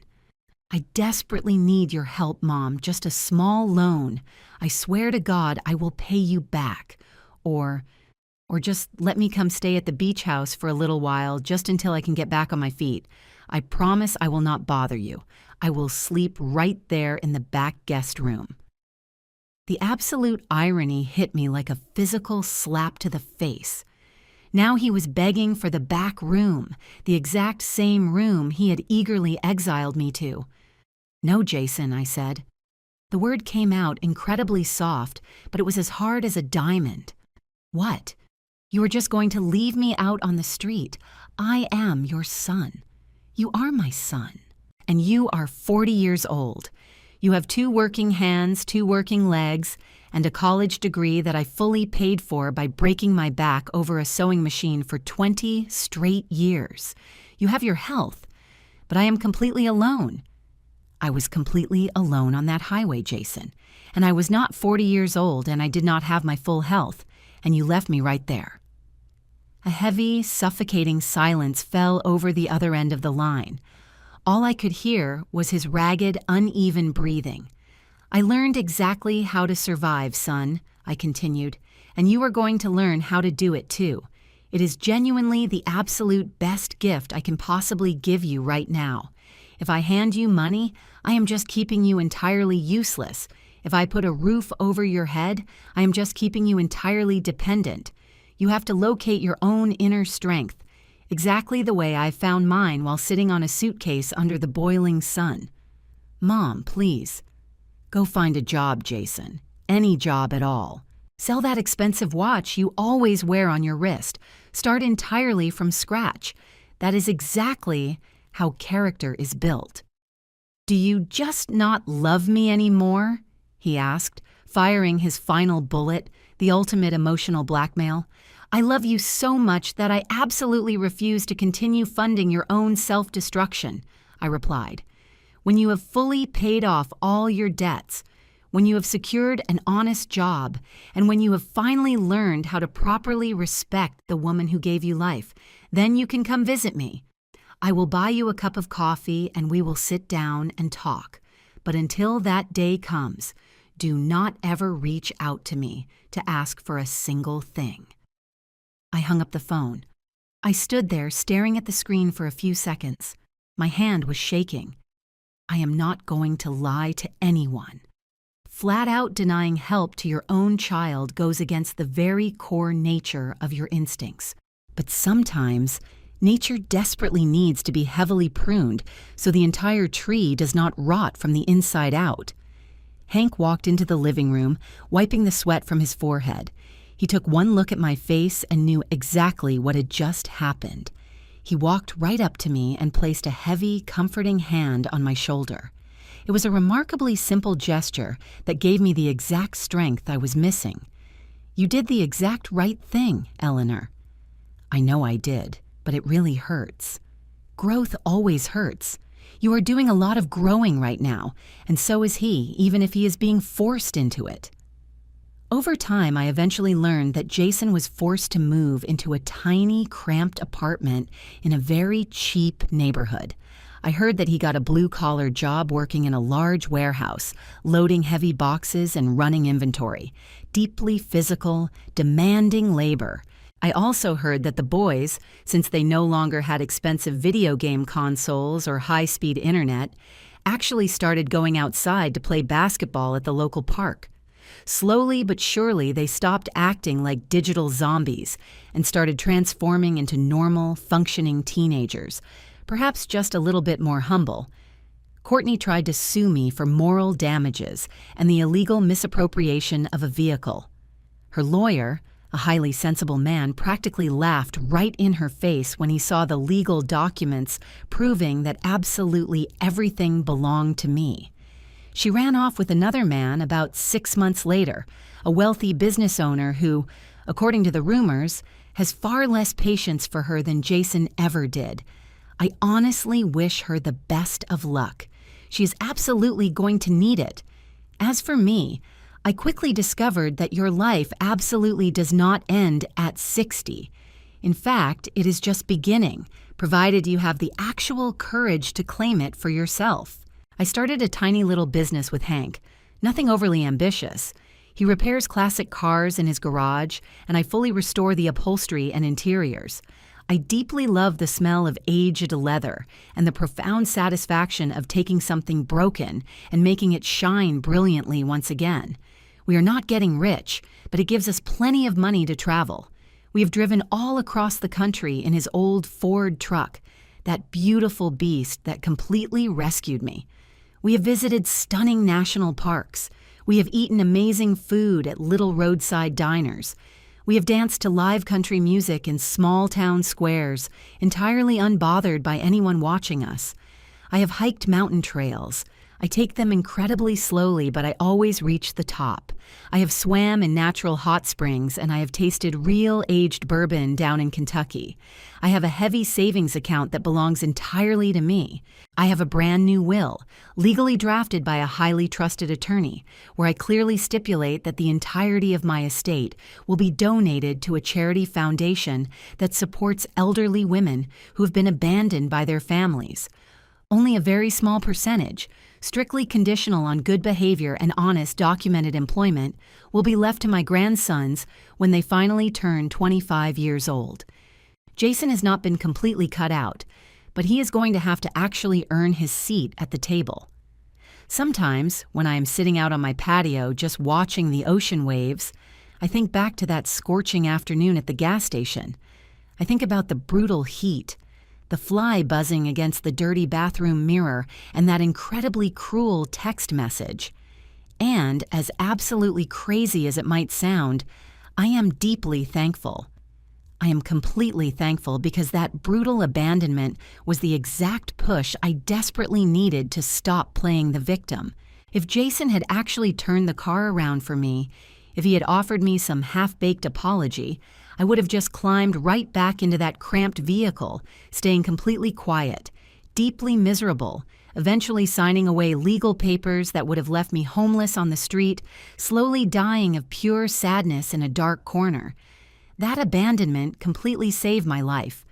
[SPEAKER 1] "I desperately need your help, Mom, just a small loan. I swear to God I will pay you back. Or just let me come stay at the beach house for a little while, just until I can get back on my feet. I promise I will not bother you. I will sleep right there in the back guest room." The absolute irony hit me like a physical slap to the face. Now he was begging for the back room, the exact same room he had eagerly exiled me to. "No, Jason," I said. The word came out incredibly soft, but it was as hard as a diamond. "What? You are just going to leave me out on the street? I am your son. You are my son. And you are 40 years old. You have 2 working hands, 2 working legs, and a college degree that I fully paid for by breaking my back over a sewing machine for 20 straight years. You have your health, but I am completely alone." I was completely alone on that highway, Jason, and I was not 40 years old and I did not have my full health, and you left me right there. A heavy, suffocating silence fell over the other end of the line. All I could hear was his ragged, uneven breathing. "I learned exactly how to survive, son," I continued, "and you are going to learn how to do it too. It is genuinely the absolute best gift I can possibly give you right now. If I hand you money, I am just keeping you entirely useless. If I put a roof over your head, I am just keeping you entirely dependent. You have to locate your own inner strength, exactly the way I found mine while sitting on a suitcase under the boiling sun. Mom, please. Go find a job, Jason. Any job at all. Sell that expensive watch you always wear on your wrist. Start entirely from scratch. That is exactly how character is built." "Do you just not love me anymore?" he asked, firing his final bullet, the ultimate emotional blackmail. "I love you so much that I absolutely refuse to continue funding your own self-destruction," I replied. "When you have fully paid off all your debts, when you have secured an honest job, and when you have finally learned how to properly respect the woman who gave you life, then you can come visit me. I will buy you a cup of coffee and we will sit down and talk. But until that day comes, do not ever reach out to me to ask for a single thing." I hung up the phone. I stood there staring at the screen for a few seconds. My hand was shaking. I am not going to lie to anyone. Flat out denying help to your own child goes against the very core nature of your instincts. But sometimes, nature desperately needs to be heavily pruned so the entire tree does not rot from the inside out. Hank walked into the living room, wiping the sweat from his forehead. He took one look at my face and knew exactly what had just happened. He walked right up to me and placed a heavy, comforting hand on my shoulder. It was a remarkably simple gesture that gave me the exact strength I was missing. "You did the exact right thing, Eleanor." "I know I did, but it really hurts." "Growth always hurts. You are doing a lot of growing right now, and so is he, even if he is being forced into it." Over time, I eventually learned that Jason was forced to move into a tiny, cramped apartment in a very cheap neighborhood. I heard that he got a blue-collar job working in a large warehouse, loading heavy boxes and running inventory. Deeply physical, demanding labor. I also heard that the boys, since they no longer had expensive video game consoles or high-speed internet, actually started going outside to play basketball at the local park. Slowly but surely, they stopped acting like digital zombies and started transforming into normal, functioning teenagers, perhaps just a little bit more humble. Courtney tried to sue me for moral damages and the illegal misappropriation of a vehicle. Her lawyer, a highly sensible man, practically laughed right in her face when he saw the legal documents proving that absolutely everything belonged to me. She ran off with another man about 6 months later, a wealthy business owner who, according to the rumors, has far less patience for her than Jason ever did. I honestly wish her the best of luck. She is absolutely going to need it. As for me, I quickly discovered that your life absolutely does not end at 60. In fact, it is just beginning, provided you have the actual courage to claim it for yourself. I started a tiny little business with Hank, nothing overly ambitious. He repairs classic cars in his garage, and I fully restore the upholstery and interiors. I deeply love the smell of aged leather and the profound satisfaction of taking something broken and making it shine brilliantly once again. We are not getting rich, but it gives us plenty of money to travel. We have driven all across the country in his old Ford truck, that beautiful beast that completely rescued me. We have visited stunning national parks. We have eaten amazing food at little roadside diners. We have danced to live country music in small town squares, entirely unbothered by anyone watching us. I have hiked mountain trails. I take them incredibly slowly, but I always reach the top. I have swam in natural hot springs, and I have tasted real aged bourbon down in Kentucky. I have a heavy savings account that belongs entirely to me. I have a brand new will, legally drafted by a highly trusted attorney, where I clearly stipulate that the entirety of my estate will be donated to a charity foundation that supports elderly women who have been abandoned by their families. Only a very small percentage, strictly conditional on good behavior and honest documented employment, will be left to my grandsons when they finally turn 25 years old. Jason has not been completely cut out, but he is going to have to actually earn his seat at the table. Sometimes, when I am sitting out on my patio just watching the ocean waves, I think back to that scorching afternoon at the gas station. I think about the brutal heat, the fly buzzing against the dirty bathroom mirror, and that incredibly cruel text message. And, as absolutely crazy as it might sound, I am deeply thankful. I am completely thankful because that brutal abandonment was the exact push I desperately needed to stop playing the victim. If Jason had actually turned the car around for me, if he had offered me some half-baked apology, I would have just climbed right back into that cramped vehicle, staying completely quiet, deeply miserable, eventually signing away legal papers that would have left me homeless on the street, slowly dying of pure sadness in a dark corner. That abandonment completely saved my life.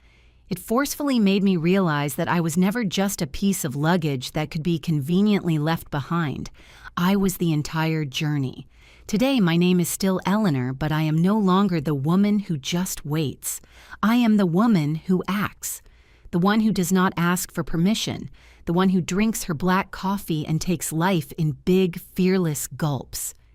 [SPEAKER 1] It forcefully made me realize that I was never just a piece of luggage that could be conveniently left behind. I was the entire journey. Today, my name is still Eleanor, but I am no longer the woman who just waits. I am the woman who acts, the one who does not ask for permission, the one who drinks her black coffee and takes life in big, fearless gulps.